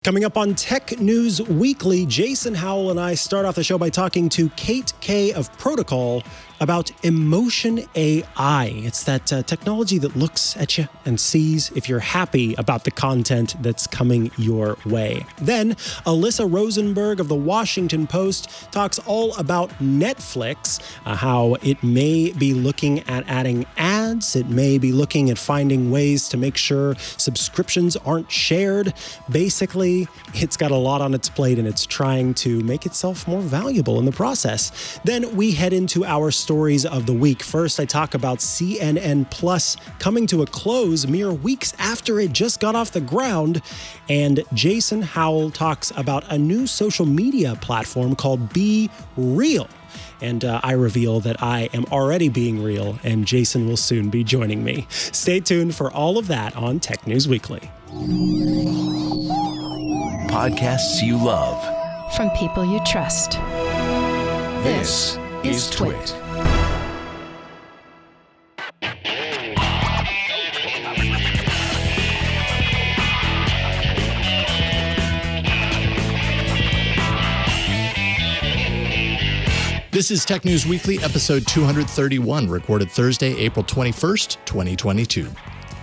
Coming up on Tech News Weekly, Jason Howell and I start off the show by talking to Kaye of Protocol about emotion AI. It's that technology that looks at you and sees if you're happy about the content that's coming your way. Then, Alyssa Rosenberg of the Washington Post talks all about Netflix, how it may be looking at adding ads, it may be looking at finding ways to make sure subscriptions aren't shared. Basically, it's got a lot on its plate and it's trying to make itself more valuable in the process. Then we head into our stories of the week. First, I talk about CNN Plus coming to a close mere weeks after it just got off the ground. And Jason Howell talks about a new social media platform called BeReal. And I reveal that I am already being real, and Jason will soon be joining me. Stay tuned for all of that on Tech News Weekly. Podcasts you love. From people you trust. This is TWiT. This is Tech News Weekly, episode 231, recorded Thursday, April 21st, 2022.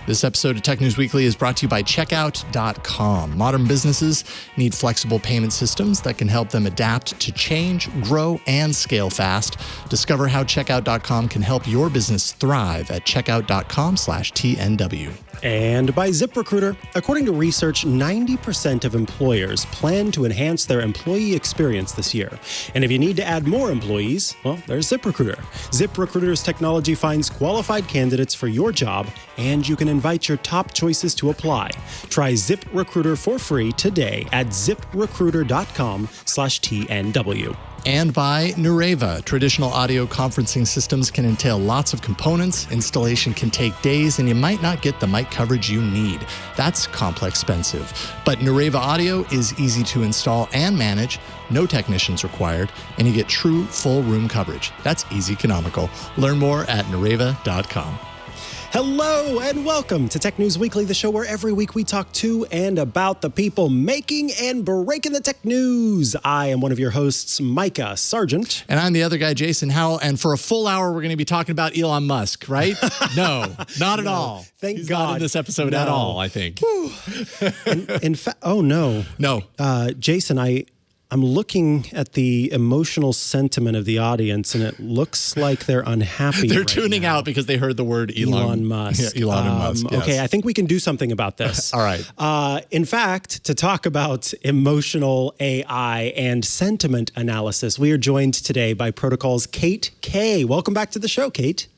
This episode of Tech News Weekly is brought to you by Checkout.com. Modern businesses need flexible payment systems that can help them adapt to change, grow, and scale fast. Discover how Checkout.com can help your business thrive at checkout.com/TNW. And by ZipRecruiter. According to research, 90% of employers plan to enhance their employee experience this year. And if you need to add more employees, well, there's ZipRecruiter. ZipRecruiter's technology finds qualified candidates for your job, and you can invite your top choices to apply. Try ZipRecruiter for free today at ziprecruiter.com/TNW. And by Nureva. Traditional audio conferencing systems can entail lots of components, installation can take days, and you might not get the mic coverage you need. That's complex expensive. But Nureva Audio is easy to install and manage, no technicians required, and you get true full room coverage. That's easy economical. Learn more at nureva.com. Hello and welcome to Tech News Weekly, the show where every week we talk to and about the people making and breaking the tech news. I am one of your hosts, Mikah, Sargent. And I'm the other guy, Jason Howell. And for a full hour, we're going to be talking about Elon Musk, right? No, not at all. Thank He's God. not in this episode at all, I think. In fact, oh no. No. Jason, I'm looking at the emotional sentiment of the audience, and it looks like they're unhappy. They're right tuning now. out because they heard the word Elon Musk. Yeah, Elon and Musk. Yes. Okay, I think we can do something about this. All right. In fact, to talk about emotional AI and sentiment analysis, we are joined today by Protocol's Kaye. Welcome back to the show, Kate.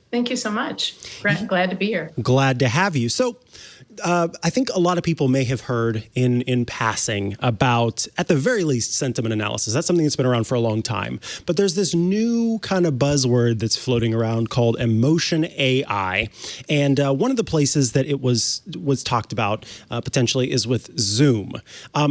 Thank you so much. Glad to be here. Glad to have you. So, I think a lot of people may have heard in passing about, at the very least, sentiment analysis. That's something that's been around for a long time. But there's this new kind of buzzword that's floating around called emotion AI. And one of the places that it was talked about potentially is with Zoom.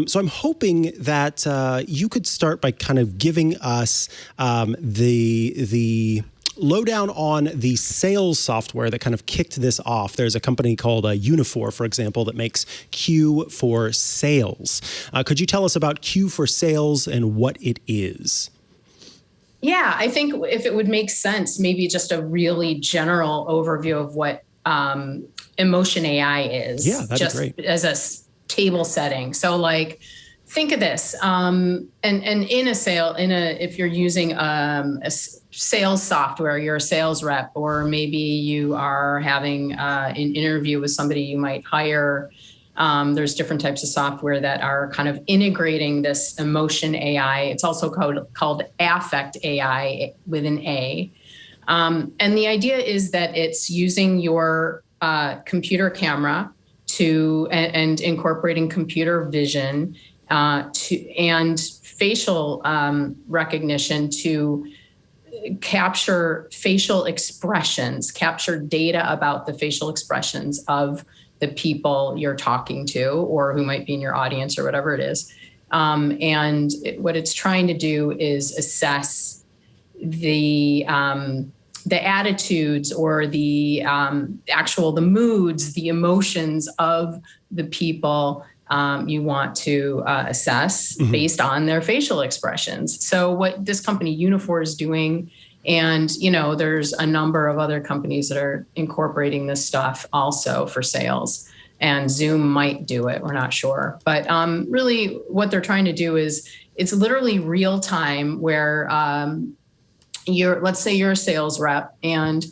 So I'm hoping that you could start by kind of giving us the lowdown on the sales software that kind of kicked this off. There's a company called Unifor, for example, that makes Q for Sales. Could you tell us about Q for Sales and what it is? Yeah, I think if it would make sense, maybe just a really general overview of what emotion AI is. Yeah, that'd just be great. As a table setting. So like, think of this, and in a sale, if you're using a sales software, you're a sales rep, or maybe you are having an interview with somebody you might hire. There's different types of software that are kind of integrating this emotion AI. It's also called affect AI with an A. And the idea is that it's using your computer camera and incorporating computer vision and facial recognition to capture facial expressions, capture data about the facial expressions of the people you're talking to or who might be in your audience or whatever it is. What it's trying to do is assess the attitudes or the moods, the emotions of the people you want to assess based on their facial expressions. So what this company Unifor is doing, and there's a number of other companies that are incorporating this stuff also for sales, and Zoom might do it. We're not sure, but really what they're trying to do is it's literally real time where let's say you're a sales rep, and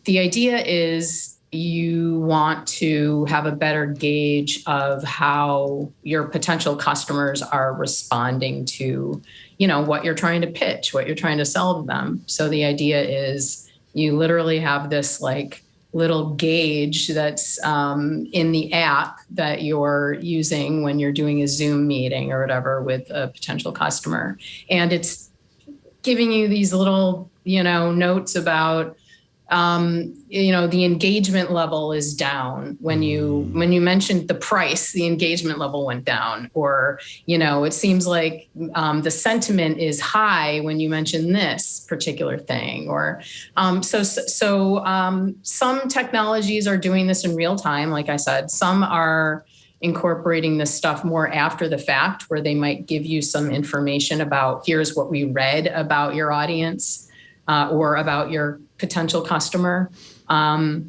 the idea is you want to have a better gauge of how your potential customers are responding to, what you're trying to pitch, what you're trying to sell to them. So the idea is you literally have this like little gauge that's in the app that you're using when you're doing a Zoom meeting or whatever with a potential customer. And it's giving you these little, notes about, the engagement level is down. When you mentioned the price, the engagement level went down, or, it seems like the sentiment is high when you mention this particular thing, or so some technologies are doing this in real time. Like I said, some are incorporating this stuff more after the fact, where they might give you some information about, here's what we read about your audience or about your potential customer. So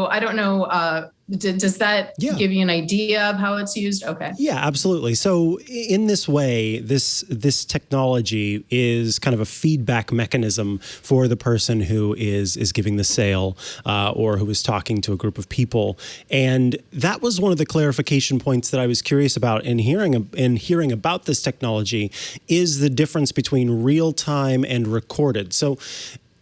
I don't know. Does that give you an idea of how it's used? Okay. Yeah, absolutely. So in this way, this technology is kind of a feedback mechanism for the person who is giving the sale or who is talking to a group of people. And that was one of the clarification points that I was curious about in hearing about this technology, is the difference between real time and recorded. So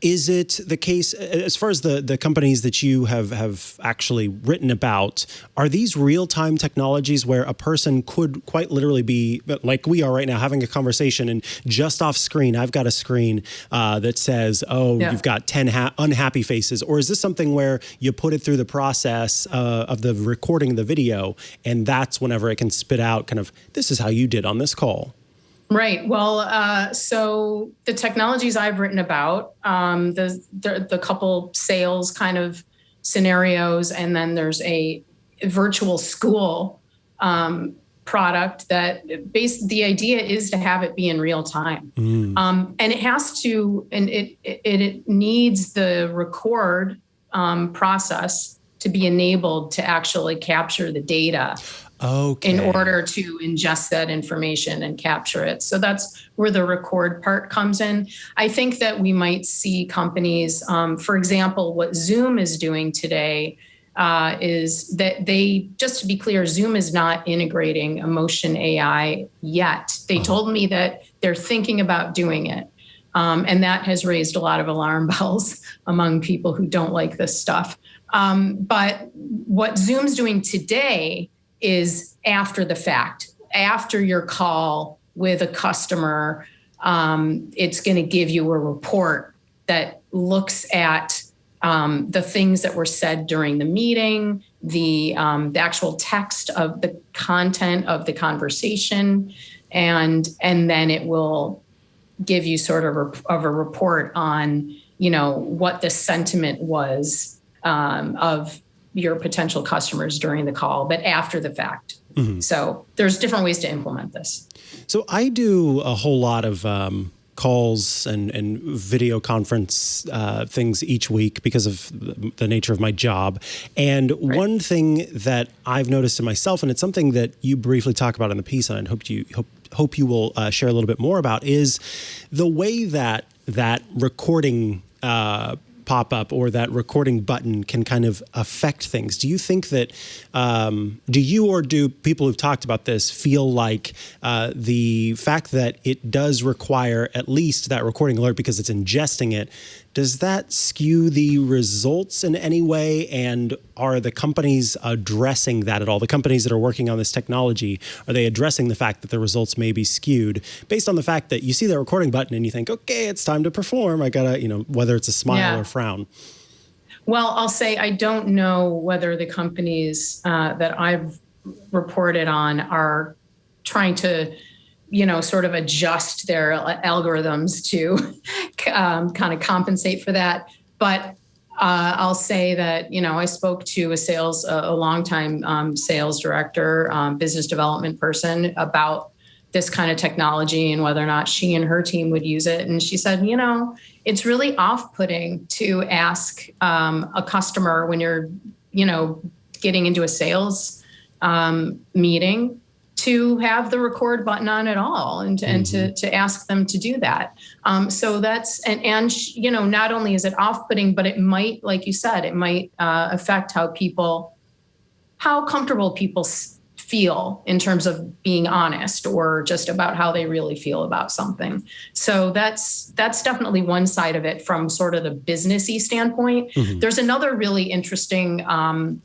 is it the case, as far as the companies that you have actually written about, are these real-time technologies where a person could quite literally be, like we are right now, having a conversation, and just off screen, I've got a screen that says, you've got 10 unhappy faces? Or is this something where you put it through the process of the recording the video, and that's whenever it can spit out kind of, this is how you did on this call? Right. Well, so the technologies I've written about, the couple sales kind of scenarios, and then there's a virtual school product that the idea is to have it be in real time. And it has to, and it needs the record process to be enabled to actually capture the data. Okay. In order to ingest that information and capture it. So that's where the record part comes in. I think that we might see companies, for example, what Zoom is doing today is that just to be clear, Zoom is not integrating emotion AI yet. They told me that they're thinking about doing it. And that has raised a lot of alarm bells among people who don't like this stuff. But what Zoom's doing today is after the fact, after your call with a customer, it's going to give you a report that looks at the things that were said during the meeting, the actual text of the content of the conversation, and then it will give you sort of a report on, what the sentiment was of your potential customers during the call, but after the fact. So there's different ways to implement this. So I do a whole lot of calls and video conference things each week because of the nature of my job. And one thing that I've noticed in myself, and it's something that you briefly talk about in the piece, and I hope you will share a little bit more about, is the way that recording pop-up or that recording button can kind of affect things. Do you think that, do you or do people who've talked about this feel like the fact that it does require at least that recording alert because it's ingesting it, does that skew the results in any way? And are the companies addressing that at all? The companies that are working on this technology, are they addressing the fact that the results may be skewed based on the fact that you see that recording button and you think, okay, it's time to perform. I gotta, whether it's a smile or frown. Well, I'll say I don't know whether the companies that I've reported on are trying to sort of adjust their algorithms to kind of compensate for that. But I'll say that, I spoke to a longtime sales director, business development person about this kind of technology and whether or not she and her team would use it. And she said, it's really off-putting to ask a customer when you're, getting into a sales meeting to have the record button on at all and to ask them to do that. So that's, and not only is it off-putting, but it might, like you said, it might affect how comfortable people feel in terms of being honest or just about how they really feel about something. So that's definitely one side of it from sort of the businessy standpoint. There's another really interesting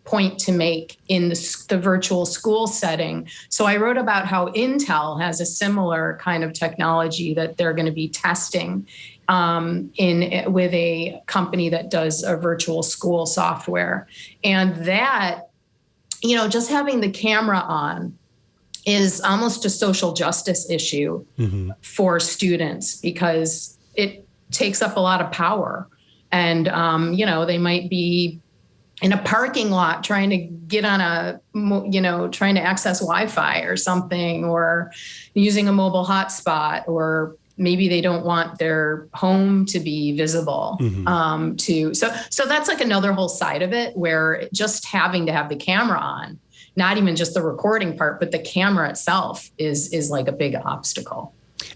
point to make in the virtual school setting. So I wrote about how Intel has a similar kind of technology that they're going to be testing with a company that does a virtual school software. And that, just having the camera on is almost a social justice issue for students because it takes up a lot of power. And, they might be in a parking lot trying to get on trying to access Wi-Fi or something, or using a mobile hotspot, or maybe they don't want their home to be visible so that's like another whole side of it, where just having to have the camera on, not even just the recording part, but the camera itself is like a big obstacle.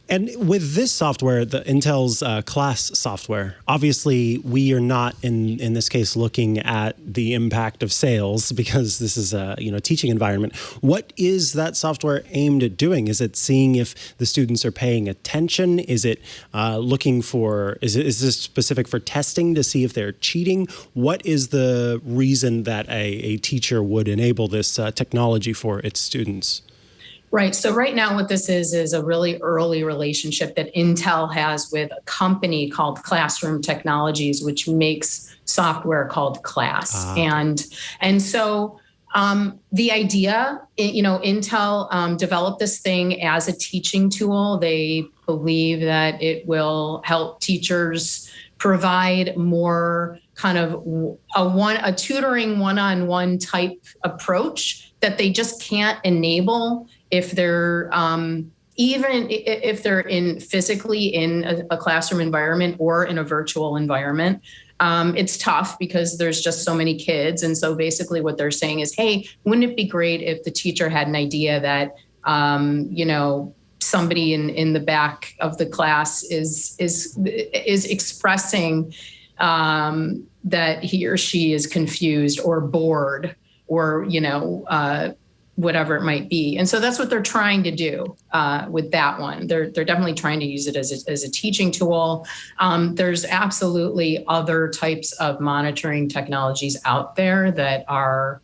And with this software, the Intel's class software, obviously we are not in this case looking at the impact of sales because this is a teaching environment. What is that software aimed at doing? Is it seeing if the students are paying attention? Is it looking for? Is this specific for testing to see if they're cheating? What is the reason that a teacher would enable this technology for its students? Right. So right now what this is a really early relationship that Intel has with a company called Classroom Technologies, which makes software called Class. And so the idea, Intel developed this thing as a teaching tool. They believe that it will help teachers provide more kind of a tutoring one-on-one type approach that they just can't enable if they're even if they're physically in a classroom environment or in a virtual environment. It's tough because there's just so many kids. And so basically what they're saying is, hey, wouldn't it be great if the teacher had an idea that, somebody in the back of the class is expressing that he or she is confused or bored or, whatever it might be. And so that's what they're trying to do with that one. They're definitely trying to use it as a teaching tool. There's absolutely other types of monitoring technologies out there that are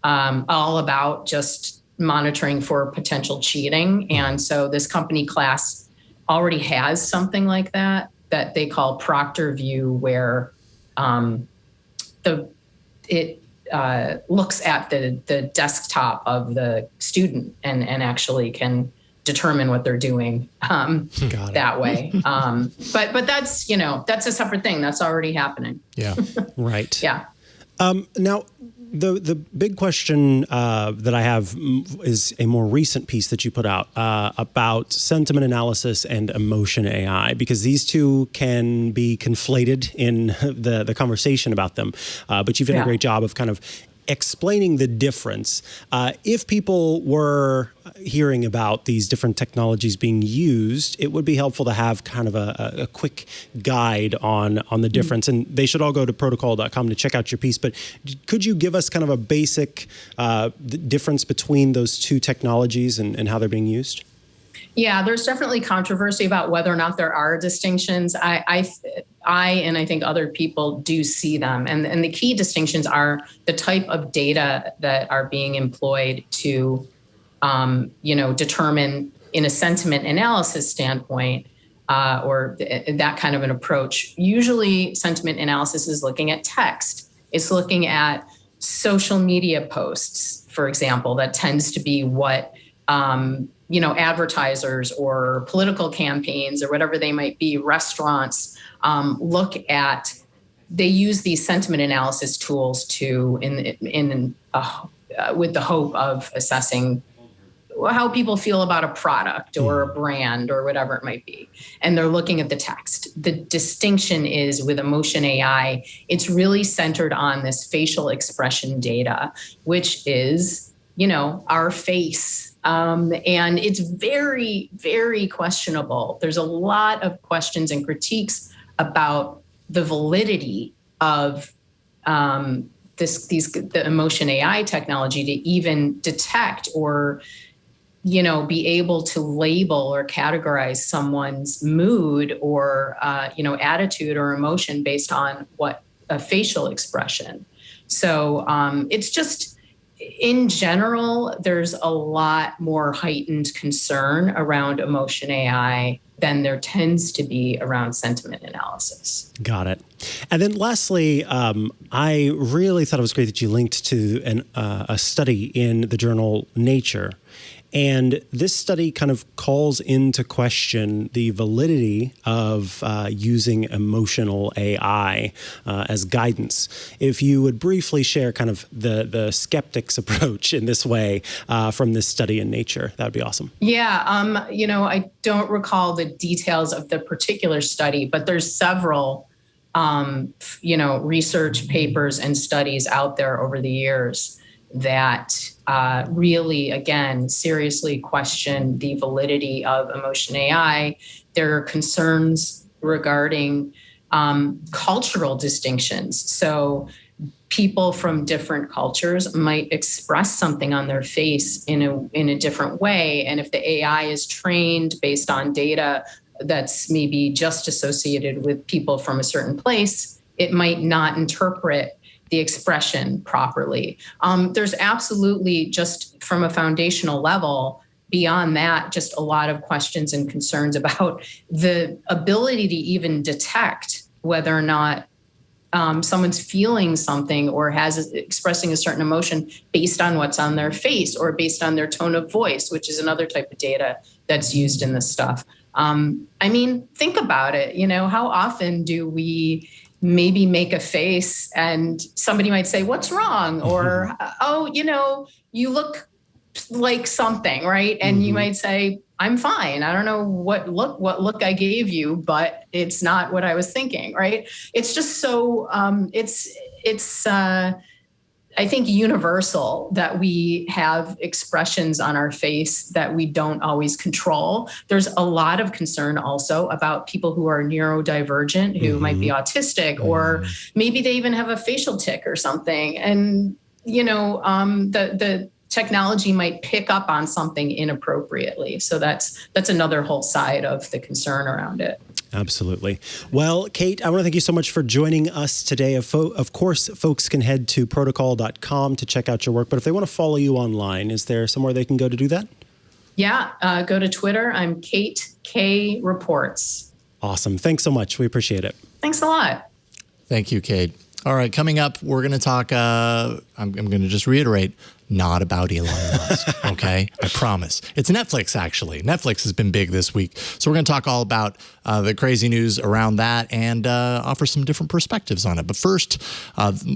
all about just monitoring for potential cheating. And so this company Class already has something like that they call Proctor View, where it looks at the desktop of the student and actually can determine what they're doing that way. But that's, that's a separate thing that's already happening. Yeah. Right. Yeah. Now, the big question that I have is a more recent piece that you put out about sentiment analysis and emotion AI, because these two can be conflated in the conversation about them. But you've done a great job of kind of explaining the difference. If people were hearing about these different technologies being used, it would be helpful to have kind of a quick guide on the difference. And they should all go to protocol.com to check out your piece. But could you give us kind of a basic difference between those two technologies and how they're being used? Yeah, there's definitely controversy about whether or not there are distinctions. I and I think other people do see them. And the key distinctions are the type of data that are being employed to, determine in a sentiment analysis standpoint or that kind of an approach. Usually sentiment analysis is looking at text. It's looking at social media posts, for example. That tends to be what advertisers or political campaigns or whatever they might be, restaurants look at they use these sentiment analysis tools with the hope of assessing how people feel about a product or a brand or whatever it might be. And they're looking at the text. The distinction is with emotion AI, it's really centered on this facial expression data, which is, our face. And it's very, very questionable. There's a lot of questions and critiques about the validity of the emotion AI technology to even detect or be able to label or categorize someone's mood or, attitude or emotion based on what a facial expression. So it's just, in general, there's a lot more heightened concern around emotion AI than there tends to be around sentiment analysis. Got it. And then lastly, I really thought it was great that you linked to a study in the journal Nature. And this study kind of calls into question the validity of using emotional AI as guidance. If you would briefly share kind of the skeptic's approach in this way from this study in Nature, that would be awesome. Yeah, I don't recall the details of the particular study, but there's several, research papers and studies out there over the years that really, again, seriously question the validity of emotion AI. There are concerns regarding cultural distinctions. So people from different cultures might express something on their face in a different way. And if the AI is trained based on data that's maybe just associated with people from a certain place, it might not interpret the expression properly. There's absolutely, just from a foundational level, beyond that, just a lot of questions and concerns about the ability to even detect whether or not someone's feeling something or expressing a certain emotion based on what's on their face or based on their tone of voice, which is another type of data that's used in this stuff. Think about it. How often do we maybe make a face and somebody might say, "What's wrong?" Or, "Oh, you look like something," right? And you might say, "I'm fine. I don't know what look I gave you, but it's not what I was thinking," right? It's just so, I think, universal that we have expressions on our face that we don't always control. There's a lot of concern also about people who are neurodivergent, who might be autistic, or maybe they even have a facial tic or something. And, the technology might pick up on something inappropriately. So that's another whole side of the concern around it. Absolutely. Well, Kate, I want to thank you so much for joining us today. Of course, folks can head to protocol.com to check out your work. But if they want to follow you online, is there somewhere they can go to do that? Yeah, go to Twitter. I'm Kate K Reports. Awesome. Thanks so much. We appreciate it. Thanks a lot. Thank you, Kate. All right, coming up, we're going to talk, I'm going to just reiterate, not about Elon Musk, okay? I promise. It's Netflix, actually. Netflix has been big this week. So we're going to talk all about the crazy news around that and offer some different perspectives on it. But first,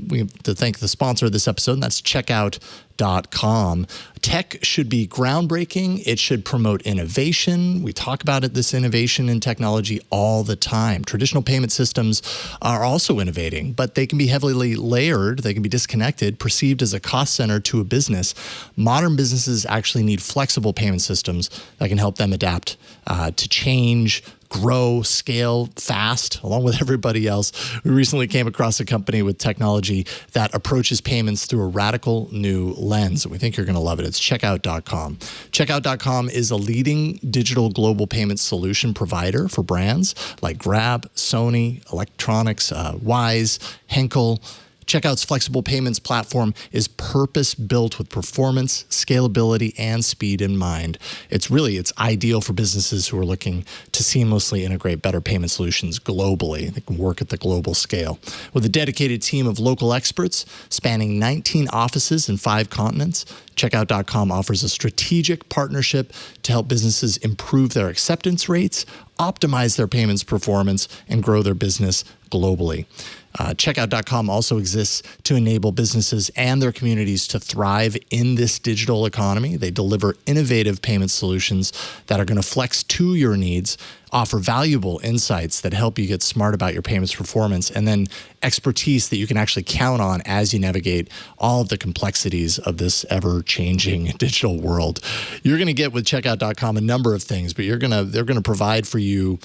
we have to thank the sponsor of this episode, and that's checkout.com. Tech should be groundbreaking. It should promote innovation. We talk about this innovation in technology all the time. Traditional payment systems are also innovating, but they can be heavily layered. They can be disconnected, perceived as a cost center to a business. Modern businesses actually need flexible payment systems that can help them adapt to change, grow, scale fast, along with everybody else. We recently came across a company with technology that approaches payments through a radical new lens. We think you're going to love it. It's checkout.com. Checkout.com is a leading digital global payment solution provider for brands like Grab, Sony, Electronics, Wise, Henkel. Checkout's flexible payments platform is purpose-built with performance, scalability, and speed in mind. It's ideal for businesses who are looking to seamlessly integrate better payment solutions globally. They can work at the global scale. With a dedicated team of local experts spanning 19 offices in 5 continents, Checkout.com offers a strategic partnership to help businesses improve their acceptance rates, optimize their payments performance, and grow their business globally. Checkout.com also exists to enable businesses and their communities to thrive in this digital economy. They deliver innovative payment solutions that are going to flex to your needs, offer valuable insights that help you get smart about your payments performance, and then expertise that you can actually count on as you navigate all of the complexities of this ever-changing digital world. You're going to get with Checkout.com a number of things, but they're going to provide for you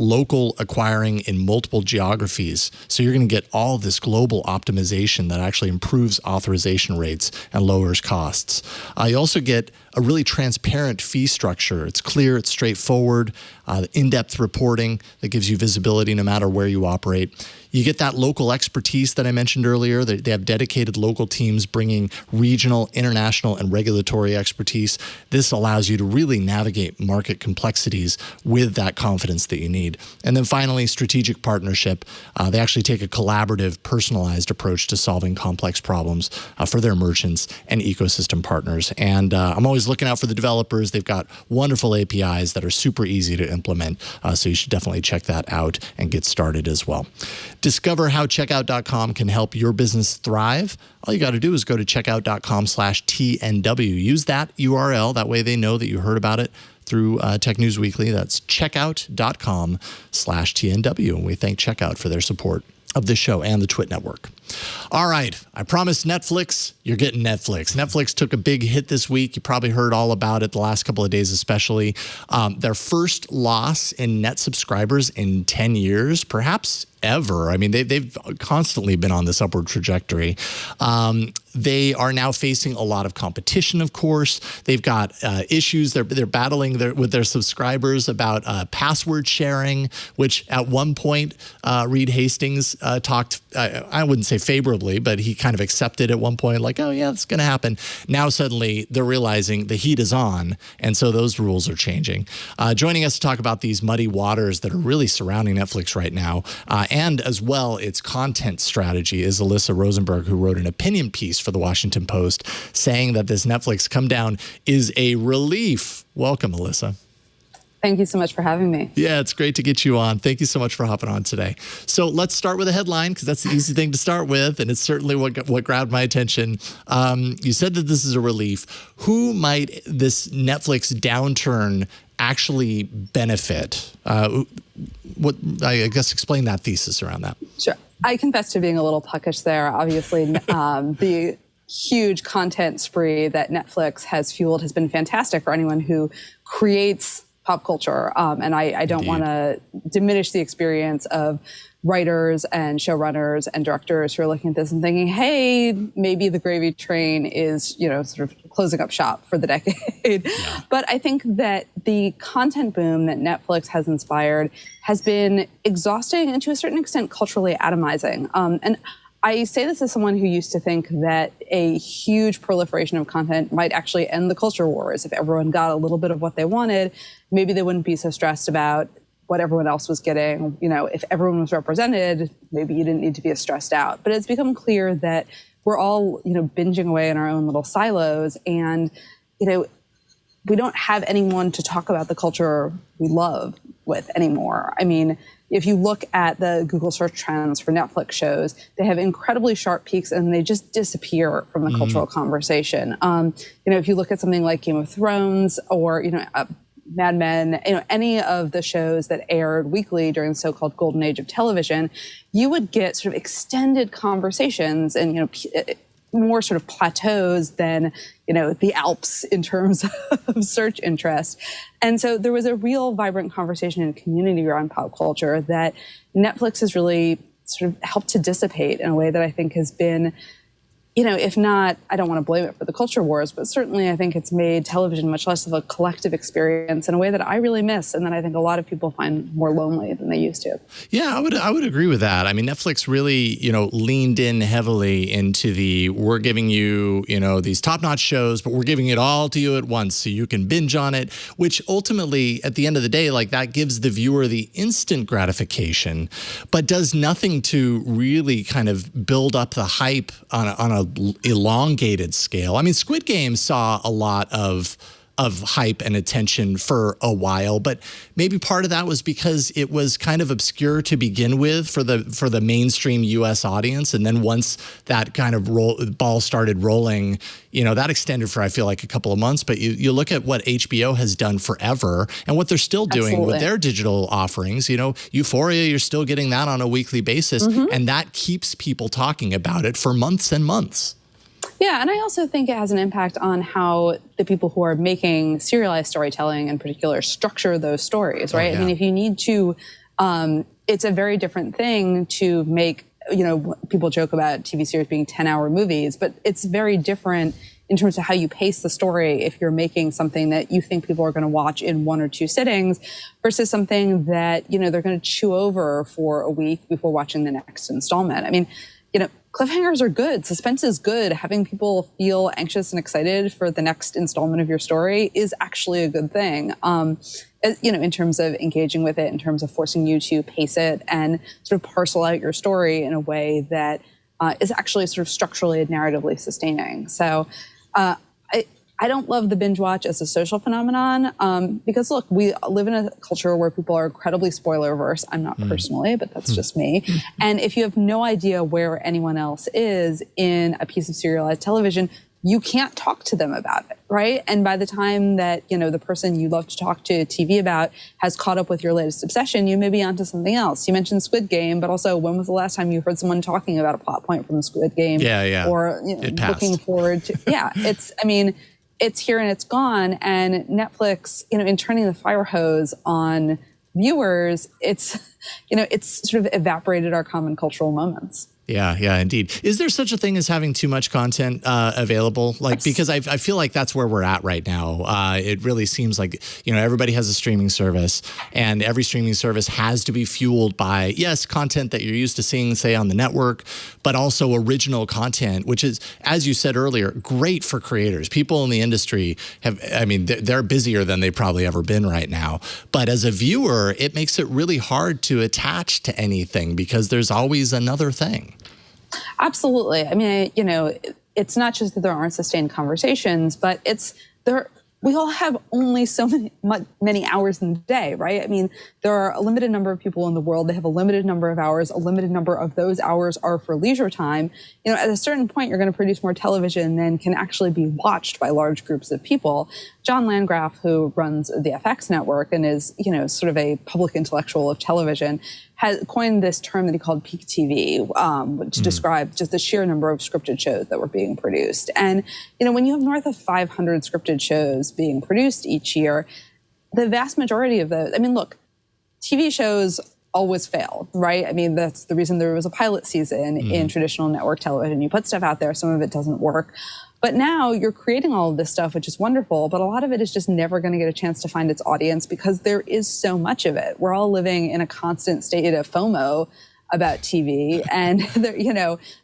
local acquiring in multiple geographies. So you're going to get all this global optimization that actually improves authorization rates and lowers costs. You also get a really transparent fee structure. It's clear, it's straightforward, in-depth reporting that gives you visibility no matter where you operate. You get that local expertise that I mentioned earlier. They have dedicated local teams bringing regional, international, and regulatory expertise. This allows you to really navigate market complexities with that confidence that you need. And then finally, strategic partnership. They actually take a collaborative, personalized approach to solving complex problems for their merchants and ecosystem partners. And I'm always looking out for the developers. They've got wonderful APIs that are super easy to implement. So you should definitely check that out and get started as well. Discover how Checkout.com can help your business thrive. All you got to do is go to checkout.com/TNW. Use that URL. That way they know that you heard about it through Tech News Weekly. That's checkout.com/TNW. And we thank Checkout for their support of this show and the TWiT network. All right, I promised Netflix, you're getting Netflix. Netflix took a big hit this week. You probably heard all about it the last couple of days especially. Their first loss in net subscribers in 10 years, perhaps ever. I mean, they've constantly been on this upward trajectory. They are now facing a lot of competition, of course. They've got issues. They're battling with their subscribers about password sharing, which at one point Reed Hastings talked, I wouldn't say favorably, but he kind of accepted at one point, like, oh yeah, it's going to happen. Now suddenly they're realizing the heat is on, and so those rules are changing. Joining us to talk about these muddy waters that are really surrounding Netflix right now, and as well its content strategy, is Alyssa Rosenberg, who wrote an opinion piece for the Washington Post saying that this Netflix come down is a relief. Welcome, Alyssa. Thank you so much for having me. Yeah, it's great to get you on. Thank you so much for hopping on today. So let's start with a headline, because that's the easy thing to start with, and it's certainly what grabbed my attention. You said that this is a relief. Who might this Netflix downturn actually benefit? I guess explain that thesis around that. Sure. I confess to being a little puckish there. Obviously, the huge content spree that Netflix has fueled has been fantastic for anyone who creates pop culture. And I don't want to diminish the experience of writers and showrunners and directors who are looking at this and thinking, hey, maybe the gravy train is, sort of closing up shop for the decade. Yeah. But I think that the content boom that Netflix has inspired has been exhausting and to a certain extent culturally atomizing. And I say this as someone who used to think that a huge proliferation of content might actually end the culture wars. If everyone got a little bit of what they wanted, maybe they wouldn't be so stressed about what everyone else was getting. If everyone was represented, maybe you didn't need to be as stressed out. But it's become clear that we're all, binging away in our own little silos, and, we don't have anyone to talk about the culture we love with anymore. I mean, if you look at the Google search trends for Netflix shows, they have incredibly sharp peaks and they just disappear from the cultural conversation. If you look at something like Game of Thrones or, Mad Men, any of the shows that aired weekly during the so-called golden age of television, you would get sort of extended conversations and, more sort of plateaus than, the Alps in terms of search interest. And so there was a real vibrant conversation and community around pop culture that Netflix has really sort of helped to dissipate in a way that I think has been, if not, I don't want to blame it for the culture wars, but certainly I think it's made television much less of a collective experience in a way that I really miss, and that I think a lot of people find more lonely than they used to. Yeah, I would agree with that. I mean, Netflix really, leaned in heavily into we're giving you, these top-notch shows, but we're giving it all to you at once so you can binge on it, which ultimately, at the end of the day, that gives the viewer the instant gratification, but does nothing to really kind of build up the hype on a elongated scale. I mean, Squid Game saw a lot of of hype and attention for a while, but maybe part of that was because it was kind of obscure to begin with for the mainstream US audience. And then once that kind of ball started rolling, that extended for, I feel like, a couple of months. But you look at what HBO has done forever and what they're still doing with their digital offerings. Euphoria, you're still getting that on a weekly basis. And that keeps people talking about it for months and months. Yeah, and I also think it has an impact on how the people who are making serialized storytelling in particular structure those stories, right? I mean, if you need to, it's a very different thing to make, people joke about TV series being 10-hour movies, but it's very different in terms of how you pace the story if you're making something that you think people are going to watch in 1 or 2 sittings versus something that, they're going to chew over for a week before watching the next installment. I mean, cliffhangers are good. Suspense is good. Having people feel anxious and excited for the next installment of your story is actually a good thing. In terms of engaging with it, in terms of forcing you to pace it and sort of parcel out your story in a way that is actually sort of structurally and narratively sustaining. So I don't love the binge watch as a social phenomenon because, look, we live in a culture where people are incredibly spoiler-averse. I'm not personally, but that's just me. And if you have no idea where anyone else is in a piece of serialized television, you can't talk to them about it, right? And by the time that, the person you love to talk to TV about has caught up with your latest obsession, you may be onto something else. You mentioned Squid Game, but also when was the last time you heard someone talking about a plot point from Squid Game? Yeah. Or looking forward to, it's here and it's gone. And Netflix, in turning the fire hose on viewers, it's sort of evaporated our common cultural moments. Yeah, indeed. Is there such a thing as having too much content available? Because I feel like that's where we're at right now. It really seems like, everybody has a streaming service, and every streaming service has to be fueled by, yes, content that you're used to seeing, say, on the network, but also original content, which is, as you said earlier, great for creators. People in the industry they're busier than they've probably ever been right now. But as a viewer, it makes it really hard to attach to anything because there's always another thing. Absolutely. I mean, it's not just that there aren't sustained conversations, but we all have only so many hours in the day, right? I mean, there are a limited number of people in the world. They have a limited number of hours. A limited number of those hours are for leisure time. At a certain point, you're going to produce more television than can actually be watched by large groups of people. John Landgraf, who runs the FX network and is, sort of a public intellectual of television, has coined this term that he called peak TV, which describes just the sheer number of scripted shows that were being produced. And, when you have north of 500 scripted shows being produced each year, the vast majority of those, look, TV shows always fail, right? I mean, that's the reason there was a pilot season in traditional network television. You put stuff out there, some of it doesn't work. But now you're creating all of this stuff, which is wonderful, but a lot of it is just never going to get a chance to find its audience because there is so much of it. We're all living in a constant state of FOMO about TV. And,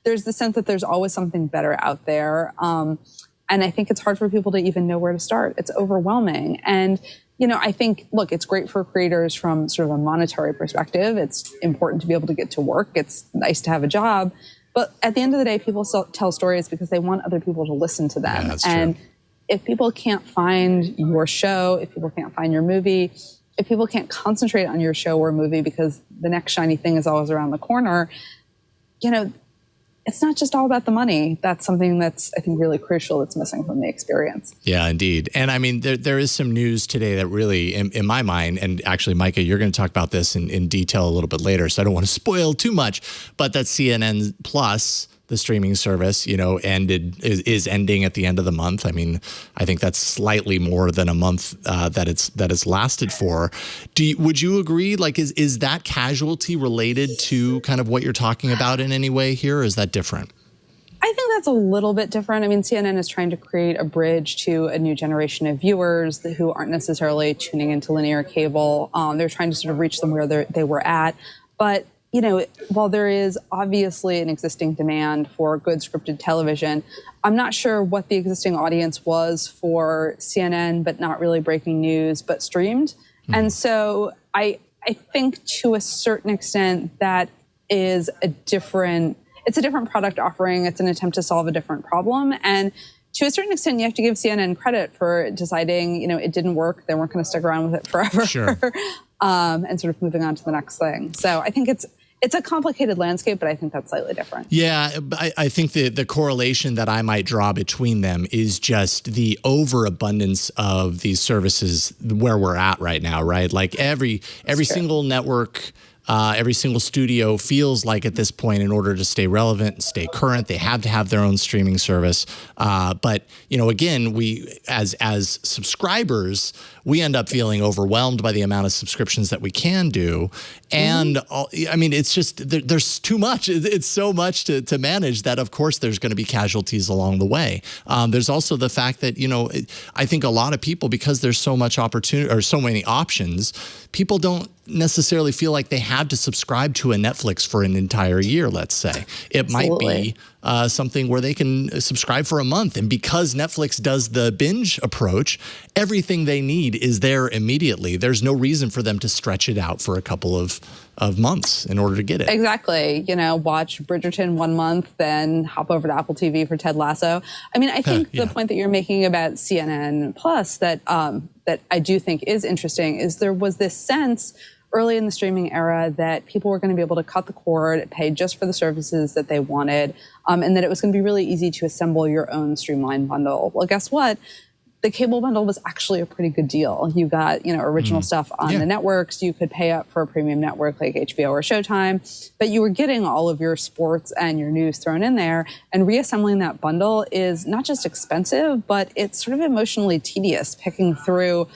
there's the sense that there's always something better out there. And I think it's hard for people to even know where to start. It's overwhelming. And, I think, look, it's great for creators from sort of a monetary perspective. It's important to be able to get to work. It's nice to have a job. But at the end of the day, people still tell stories because they want other people to listen to them. Yeah, that's and true. If people can't find your show, if people can't find your movie, if people can't concentrate on your show or movie because the next shiny thing is always around the corner, it's not just all about the money. That's something that's, I think, really crucial that's missing from the experience. Yeah, indeed. And I mean, there is some news today that really, in my mind, and actually, Mikah, you're going to talk about this in detail a little bit later, so I don't want to spoil too much, but that CNN Plus, the streaming service, is ending at the end of the month. I mean, I think that's slightly more than a month that it's lasted for. Would you agree? Like, is that casualty related to kind of what you're talking about in any way here, or is that different? I think that's a little bit different. I mean, CNN is trying to create a bridge to a new generation of viewers who aren't necessarily tuning into linear cable. They're trying to sort of reach them where they were at, but while there is obviously an existing demand for good scripted television, I'm not sure what the existing audience was for CNN, but not really breaking news, but streamed. And so I think to a certain extent that is it's a different product offering. It's an attempt to solve a different problem. And, to a certain extent, you have to give CNN credit for deciding, it didn't work. They weren't going to stick around with it forever. Sure. And sort of moving on to the next thing. So I think it's a complicated landscape, but I think that's slightly different. Yeah, I think the correlation that I might draw between them is just the overabundance of these services where we're at right now, right? Like every single network, every single studio feels like at this point, in order to stay relevant and stay current, they have to have their own streaming service. But again, we as subscribers, we end up feeling overwhelmed by the amount of subscriptions that we can do. And it's just, there's too much. It's so much to manage that, of course, there's going to be casualties along the way. There's also the fact that, I think a lot of people, because there's so much opportunity or so many options, people don't necessarily feel like they have to subscribe to a Netflix for an entire year, let's say. It might be something where they can subscribe for a month. And because Netflix does the binge approach, everything they need is there immediately. There's no reason for them to stretch it out for a couple of months in order to get it. Exactly. Watch Bridgerton 1 month, then hop over to Apple TV for Ted Lasso. I mean, I think the point that you're making about CNN Plus that I do think is interesting is there was this sense early in the streaming era that people were going to be able to cut the cord, pay just for the services that they wanted, and that it was going to be really easy to assemble your own streamlined bundle. Well, guess what? The cable bundle was actually a pretty good deal. You got, original stuff on the networks. You could pay up for a premium network like HBO or Showtime, but you were getting all of your sports and your news thrown in there. And reassembling that bundle is not just expensive, but it's sort of emotionally tedious, picking through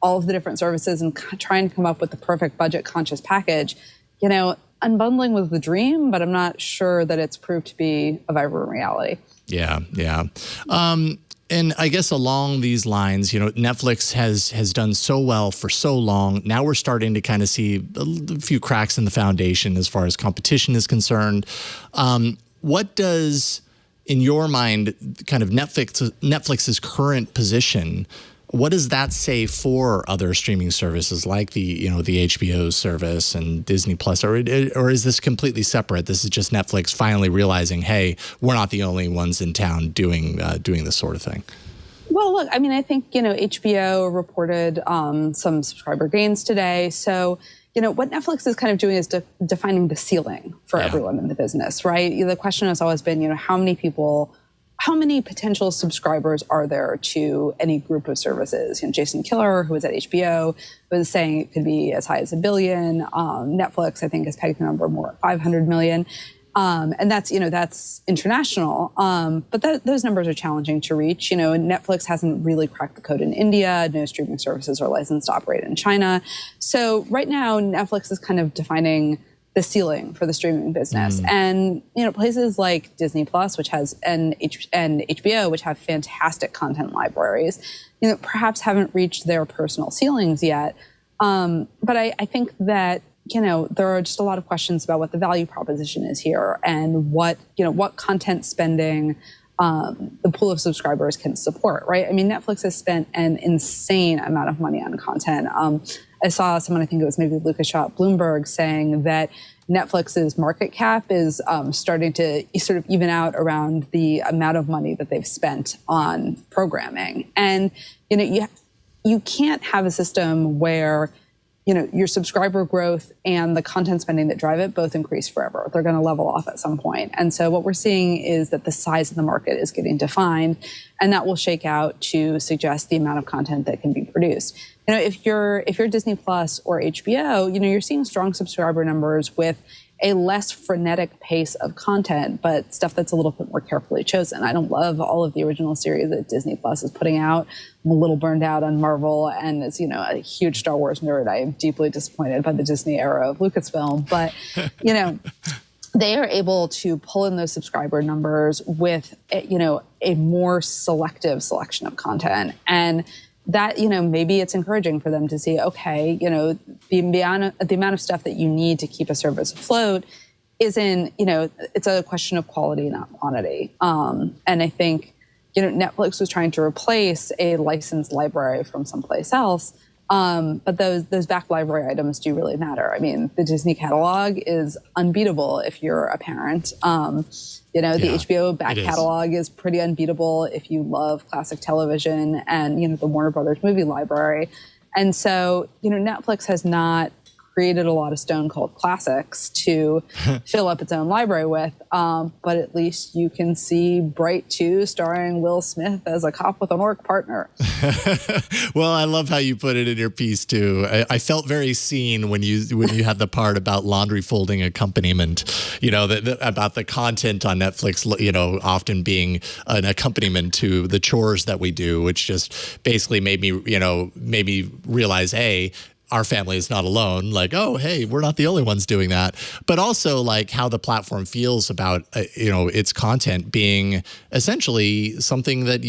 all of the different services and trying to come up with the perfect budget-conscious package. Unbundling was the dream, but I'm not sure that it's proved to be a vibrant reality. Yeah. And I guess along these lines, Netflix has done so well for so long. Now we're starting to kind of see a few cracks in the foundation as far as competition is concerned. What does, in your mind, kind of Netflix's current position, what does that say for other streaming services like the HBO service and Disney Plus, or is this completely separate? This is just Netflix finally realizing, hey, we're not the only ones in town doing this sort of thing. Well, look, I mean, I think HBO reported some subscriber gains today. So what Netflix is kind of doing is defining the ceiling for everyone in the business, right? The question has always been, how many potential subscribers are there to any group of services? Jason Killer, who was at HBO, was saying it could be as high as 1 billion. Netflix, I think, has pegged the number more at 500 million. And that's international. But those numbers are challenging to reach. Netflix hasn't really cracked the code in India. No streaming services are licensed to operate in China. So right now, Netflix is kind of defining the ceiling for the streaming business. And, places like Disney Plus, which has, and HBO, which have fantastic content libraries, perhaps haven't reached their personal ceilings yet. But I think that, there are just a lot of questions about what the value proposition is here and what content spending the pool of subscribers can support, right? I mean, Netflix has spent an insane amount of money on content. I saw someone, I think it was maybe Lucas Shaw at Bloomberg, saying that Netflix's market cap is starting to sort of even out around the amount of money that they've spent on programming. And, you can't have a system where, your subscriber growth and the content spending that drive it both increase forever. They're going to level off at some point. And so what we're seeing is that the size of the market is getting defined, and that will shake out to suggest the amount of content that can be produced. If you're Disney Plus or HBO, you're seeing strong subscriber numbers with a less frenetic pace of content, but stuff that's a little bit more carefully chosen. I don't love all of the original series that Disney Plus is putting out. I'm a little burned out on Marvel, and as a huge Star Wars nerd, I am deeply disappointed by the Disney era of Lucasfilm. But they are able to pull in those subscriber numbers with a more selective selection of content. And that, maybe it's encouraging for them to see, okay, the amount of stuff that you need to keep a service afloat isn't, it's a question of quality, not quantity. And I think, Netflix was trying to replace a licensed library from someplace else. But those back library items do really matter. I mean, the Disney catalog is unbeatable if you're a parent. The HBO back catalog is pretty unbeatable if you love classic television and, the Warner Brothers movie library. And so, Netflix has not created a lot of stone cold classics to fill up its own library with. But at least you can see Bright 2 starring Will Smith as a cop with an orc partner. Well, I love how you put it in your piece too. I felt very seen when you had the part about laundry folding accompaniment, about the content on Netflix, often being an accompaniment to the chores that we do, which just basically made me realize, our family is not alone. Like, oh, hey, we're not the only ones doing that. But also like how the platform feels about, its content being essentially something that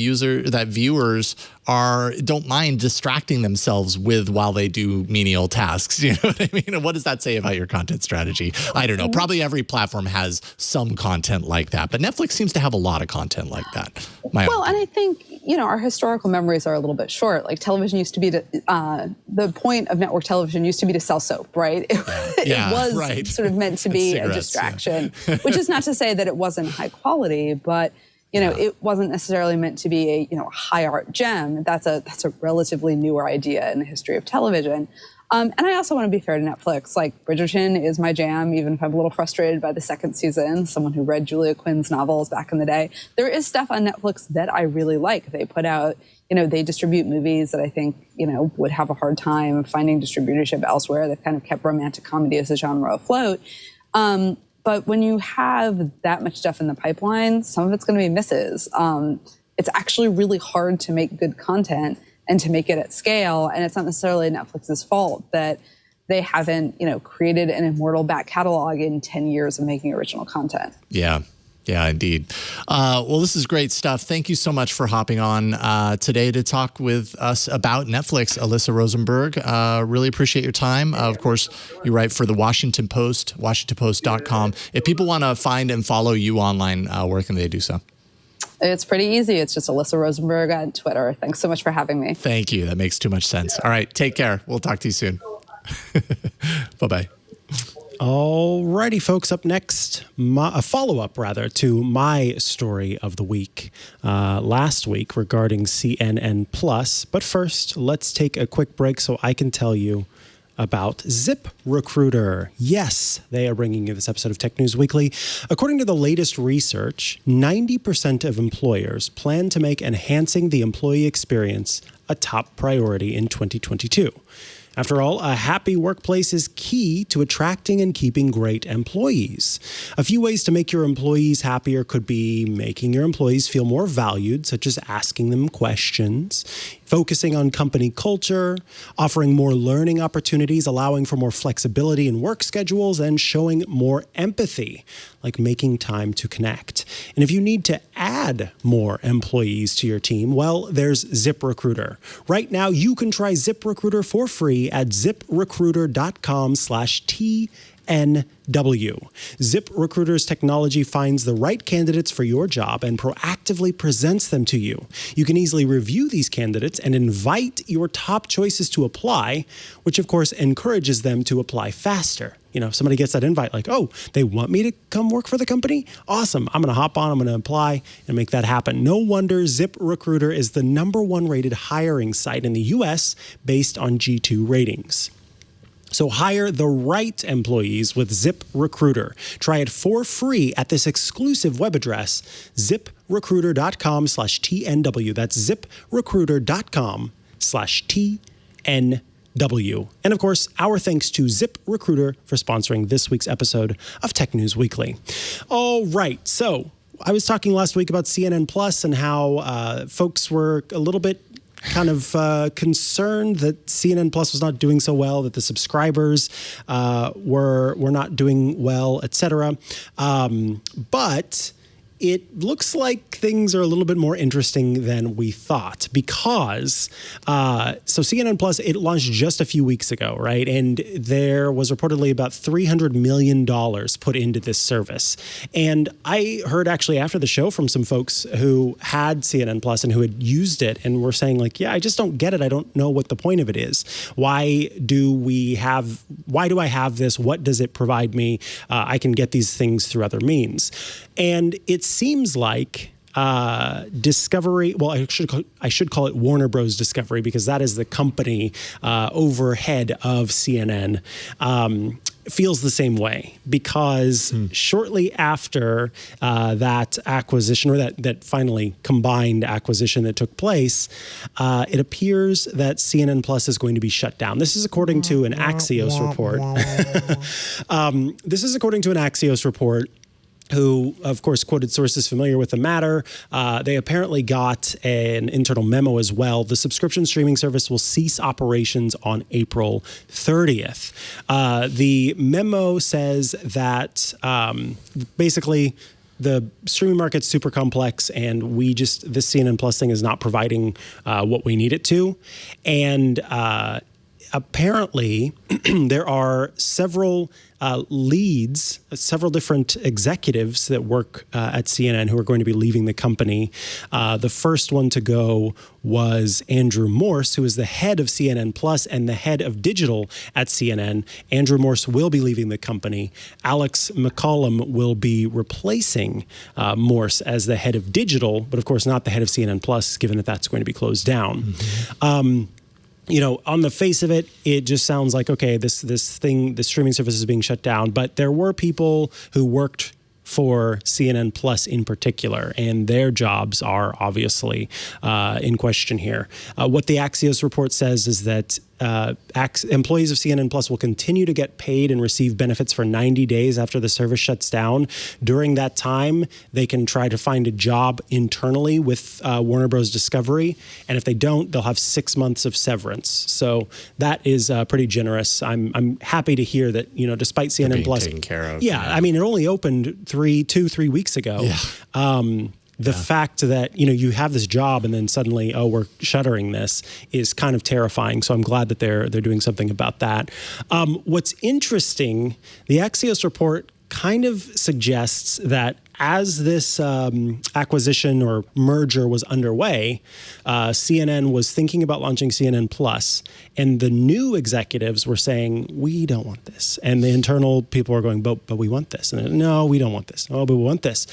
viewers don't mind distracting themselves with while they do menial tasks. You know what I mean? What does that say about your content strategy? I don't know. Probably every platform has some content like that, but Netflix seems to have a lot of content like that. And I think, our historical memories are a little bit short. Like television used to be the point of network television used to be to sell soap, right? It was sort of meant to be a distraction, which is not to say that it wasn't high quality, but it wasn't necessarily meant to be a high art gem. That's a relatively newer idea in the history of television. And I also want to be fair to Netflix. Like Bridgerton is my jam, even if I'm a little frustrated by the second season. Someone who read Julia Quinn's novels back in the day. There is stuff on Netflix that I really like. They put out, they distribute movies that I think, would have a hard time finding distributorship elsewhere. They've kind of kept romantic comedy as a genre afloat. But when you have that much stuff in the pipeline, some of it's going to be misses. It's actually really hard to make good content and to make it at scale. And it's not necessarily Netflix's fault that they haven't, created an immortal back catalog in 10 years of making original content. Yeah. Yeah, indeed. Well, this is great stuff. Thank you so much for hopping on today to talk with us about Netflix, Alyssa Rosenberg. Really appreciate your time. Of course, you write for the Washington Post, WashingtonPost.com. If people want to find and follow you online, where can they do so? It's pretty easy. It's just Alyssa Rosenberg on Twitter. Thanks so much for having me. Thank you. That makes too much sense. All right. Take care. We'll talk to you soon. Bye-bye. All righty, folks. Up next, a follow-up, to my story of the week last week regarding CNN+. But first, let's take a quick break so I can tell you about ZipRecruiter. Yes, they are bringing you this episode of Tech News Weekly. According to the latest research, 90% of employers plan to make enhancing the employee experience a top priority in 2022. After all, a happy workplace is key to attracting and keeping great employees. A few ways to make your employees happier could be making your employees feel more valued, such as asking them questions, focusing on company culture, offering more learning opportunities, allowing for more flexibility in work schedules, and showing more empathy, like making time to connect. And if you need to add more employees to your team, well, there's ZipRecruiter. Right now, you can try ZipRecruiter for free at ZipRecruiter.com/TNW. ZipRecruiter's technology finds the right candidates for your job and proactively presents them to you. You can easily review these candidates and invite your top choices to apply, which of course encourages them to apply faster. If somebody gets that invite, like, oh, they want me to come work for the company? Awesome. I'm going to hop on, I'm going to apply and make that happen. No wonder ZipRecruiter is the #1 rated hiring site in the US based on G2 ratings. So hire the right employees with ZipRecruiter. Try it for free at this exclusive web address, ZipRecruiter.com/TNW. That's ZipRecruiter.com/TNW. And of course, our thanks to ZipRecruiter for sponsoring this week's episode of Tech News Weekly. All right, so I was talking last week about CNN+ and how folks were a little bit kind of concerned that CNN+ was not doing so well, that the subscribers were not doing well, etc. But it looks like things are a little bit more interesting than we thought because, so CNN Plus, it launched just a few weeks ago, right? And there was reportedly about $300 million put into this service. And I heard actually after the show from some folks who had CNN Plus and who had used it and were saying like, yeah, I just don't get it. I don't know what the point of it is. Why do I have this? What does it provide me? I can get these things through other means. And it seems like Discovery, well, I should call it Warner Bros. Discovery because that is the company overhead of CNN, feels the same way because shortly after that acquisition or that finally combined acquisition that took place, it appears that CNN Plus is going to be shut down. This is according to an Axios report. This is according to an Axios report, who, of course, quoted sources familiar with the matter. They apparently got an internal memo as well. The subscription streaming service will cease operations on April 30th. The memo says that basically the streaming market's super complex and this CNN Plus thing is not providing what we need it to. And apparently there are several leads, several different executives that work at CNN who are going to be leaving the company. The first one to go was Andrew Morse, who is the head of CNN Plus and the head of digital at CNN. Andrew Morse will be leaving the company. Alex McCollum will be replacing Morse as the head of digital, but of course not the head of CNN Plus, given that that's going to be closed down. Mm-hmm. On the face of it, it just sounds like, okay, this streaming service is being shut down. But there were people who worked for CNN Plus in particular, and their jobs are obviously in question here. What the Axios report says is that employees of CNN Plus will continue to get paid and receive benefits for 90 days after the service shuts down. During that time, they can try to find a job internally with Warner Bros. Discovery, and if they don't, they'll have 6 months of severance. So that is pretty generous. I'm happy to hear that, despite CNN Plus taken care of. Yeah, I mean, it only opened 3 weeks ago. Yeah. The fact that, you have this job and then suddenly, we're shuttering this is kind of terrifying. So I'm glad that they're doing something about that. What's interesting, the Axios report kind of suggests that as this acquisition or merger was underway, CNN was thinking about launching CNN Plus, and the new executives were saying, we don't want this. And the internal people are going, but we want this. And no, we don't want this. Oh, but we want this.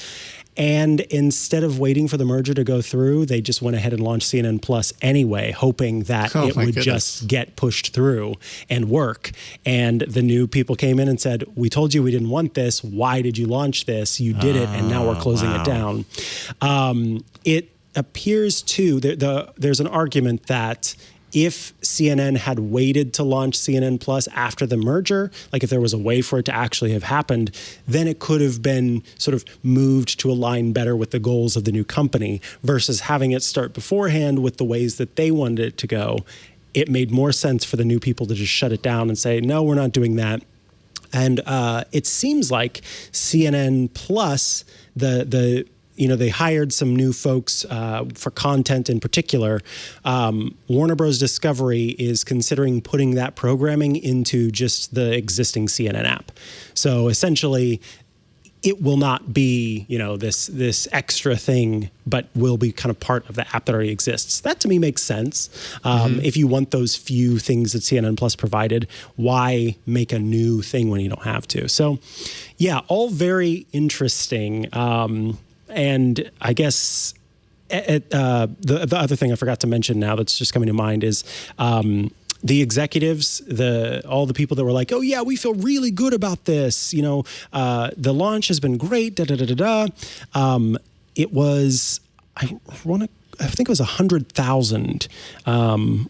And instead of waiting for the merger to go through, they just went ahead and launched CNN Plus anyway, hoping that it would just get pushed through and work. And the new people came in and said, we told you we didn't want this. Why did you launch this? You did it, and now we're closing it down. It appears, too, there's an argument that if CNN had waited to launch CNN Plus after the merger, like if there was a way for it to actually have happened, then it could have been sort of moved to align better with the goals of the new company versus having it start beforehand with the ways that they wanted it to go. It made more sense for the new people to just shut it down and say, no, we're not doing that. And it seems like CNN Plus, they hired some new folks for content in particular. Warner Bros. Discovery is considering putting that programming into just the existing CNN app. So essentially, it will not be, this extra thing, but will be kind of part of the app that already exists. That to me makes sense. If you want those few things that CNN Plus provided, why make a new thing when you don't have to? So, yeah, all very interesting. And I guess the other thing I forgot to mention now that's just coming to mind is the executives, all the people that were like, oh, yeah, we feel really good about this. The launch has been great. It was, I think it was 100,000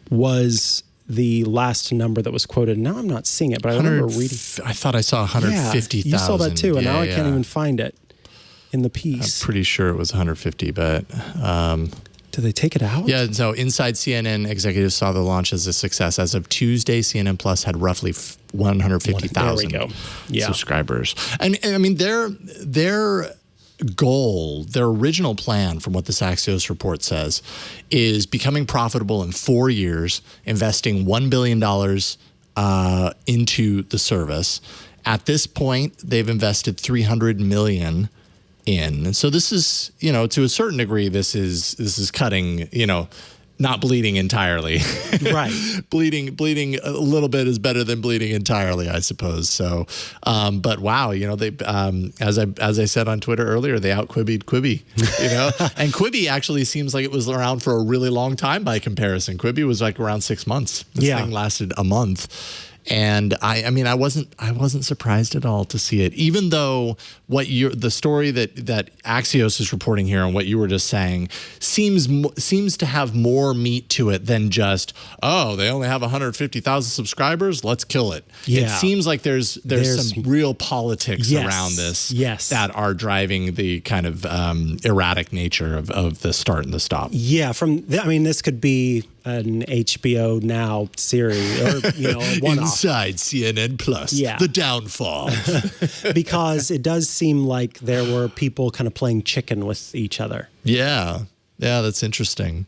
was the last number that was quoted. Now I'm not seeing it, but I remember reading. I thought I saw 150,000. You saw that too, and now I can't even find it in the piece. I'm pretty sure it was 150, but... Did they take it out? Yeah, so inside CNN, executives saw the launch as a success. As of Tuesday, CNN Plus had roughly 150,000 subscribers. And I mean, their goal, their original plan, from what this Axios report says, is becoming profitable in 4 years, investing $1 billion into the service. At this point, they've invested $300 million in. And so this is, to a certain degree, this is cutting, not bleeding entirely. Right. bleeding a little bit is better than bleeding entirely, I suppose. So, but wow, they, as I said on Twitter earlier, they out-Quibied Quibi, and Quibi actually seems like it was around for a really long time by comparison. Quibi was like around 6 months. This thing lasted a month. And I wasn't surprised at all to see it, even though the story that Axios is reporting here and what you were just saying seems to have more meat to it than just, they only have 150,000 subscribers, let's kill it. Yeah. It seems like there's some real politics around this that are driving the kind of erratic nature of the start and the stop. Yeah, this could be an HBO Now series or one-off. Inside CNN Plus, the downfall. Because it does seem like there were people kind of playing chicken with each other. Yeah, that's interesting.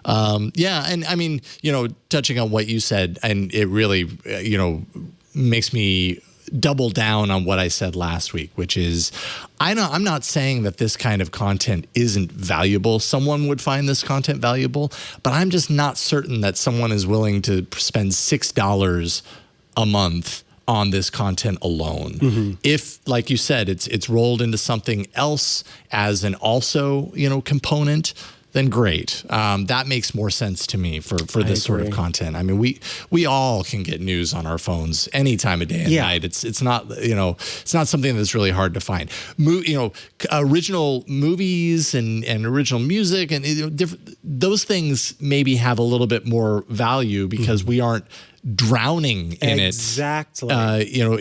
And touching on what you said, and it really, makes me double down on what I said last week, which is I'm not saying that this kind of content isn't valuable. Someone would find this content valuable, but I'm just not certain that someone is willing to spend $6 a month on this content alone. Mm-hmm. If, like you said, it's rolled into something else as an also, component, then great. That makes more sense to me for this sort of content. I mean, we all can get news on our phones any time of day and night. It's not it's not something that's really hard to find. Original movies and original music and those things maybe have a little bit more value because we aren't drowning in it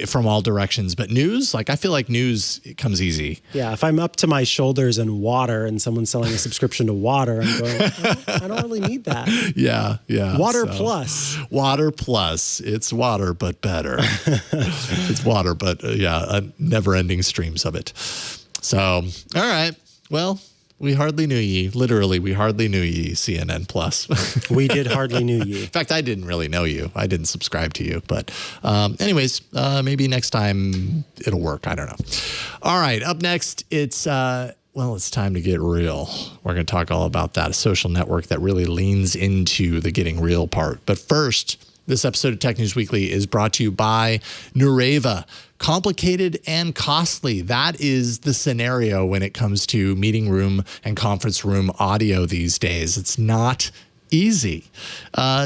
from all directions. But news, I feel like news comes easy. Yeah, if I'm up to my shoulders in water and someone's selling a subscription to water, I'm going, I don't really need that. Yeah. Water plus. It's water, but better. It's water, but never-ending streams of it. So, all right. Well, we hardly knew ye. Literally, we hardly knew ye, CNN Plus. We did hardly knew ye. In fact, I didn't really know you. I didn't subscribe to you. But anyways, maybe next time it'll work. I don't know. All right, up next, it's time to get real. We're going to talk all about that, a social network that really leans into the getting real part. But first, this episode of Tech News Weekly is brought to you by Nureva. Complicated and costly. That is the scenario when it comes to meeting room and conference room audio these days. It's not easy.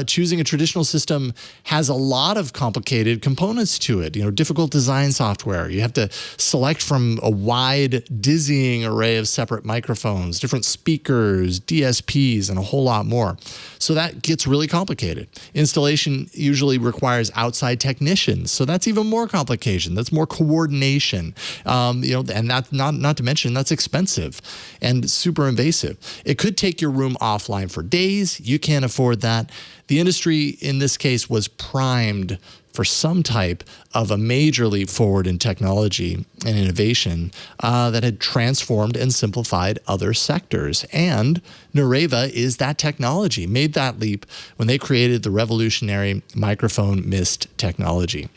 Choosing a traditional system has a lot of complicated components to it. Difficult design software. You have to select from a wide, dizzying array of separate microphones, different speakers, DSPs, and a whole lot more. So that gets really complicated. Installation usually requires outside technicians. So that's even more complication. That's more coordination. And that's not to mention that's expensive and super invasive. It could take your room offline for days. You can't afford that. The industry in this case was primed for some type of a major leap forward in technology and innovation that had transformed and simplified other sectors. And Nureva is that technology, made that leap when they created the revolutionary microphone mist technology.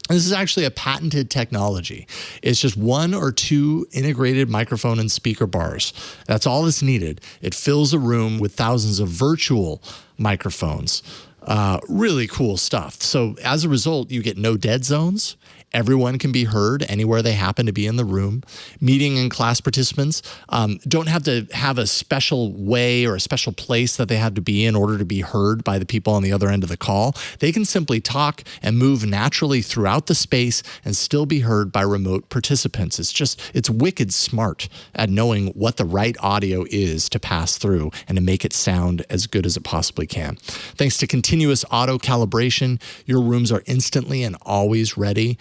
This is actually a patented technology. It's just one or two integrated microphone and speaker bars. That's all that's needed. It fills a room with thousands of virtual microphones. Really cool stuff. So as a result, you get no dead zones. Everyone can be heard anywhere they happen to be in the room. Meeting and class participants don't have to have a special way or a special place that they have to be in order to be heard by the people on the other end of the call. They can simply talk and move naturally throughout the space and still be heard by remote participants. It's wicked smart at knowing what the right audio is to pass through and to make it sound as good as it possibly can. Thanks to continuous auto calibration, your rooms are instantly and always ready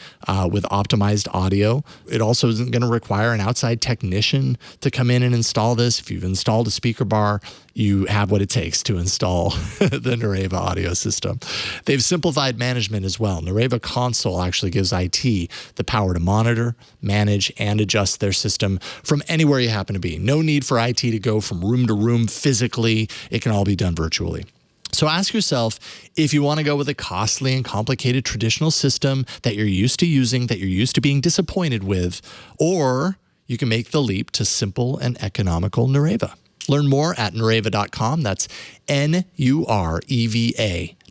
with optimized audio. It also isn't going to require an outside technician to come in and install this. If you've installed a speaker bar, you have what it takes to install the Nureva audio system. They've simplified management as well. Nureva Console actually gives IT the power to monitor, manage, and adjust their system from anywhere you happen to be. No need for IT to go from room to room physically. It can all be done virtually. So ask yourself if you want to go with a costly and complicated traditional system that you're used to using, that you're used to being disappointed with, or you can make the leap to simple and economical Nureva. Learn more at Nureva.com. That's Nureva,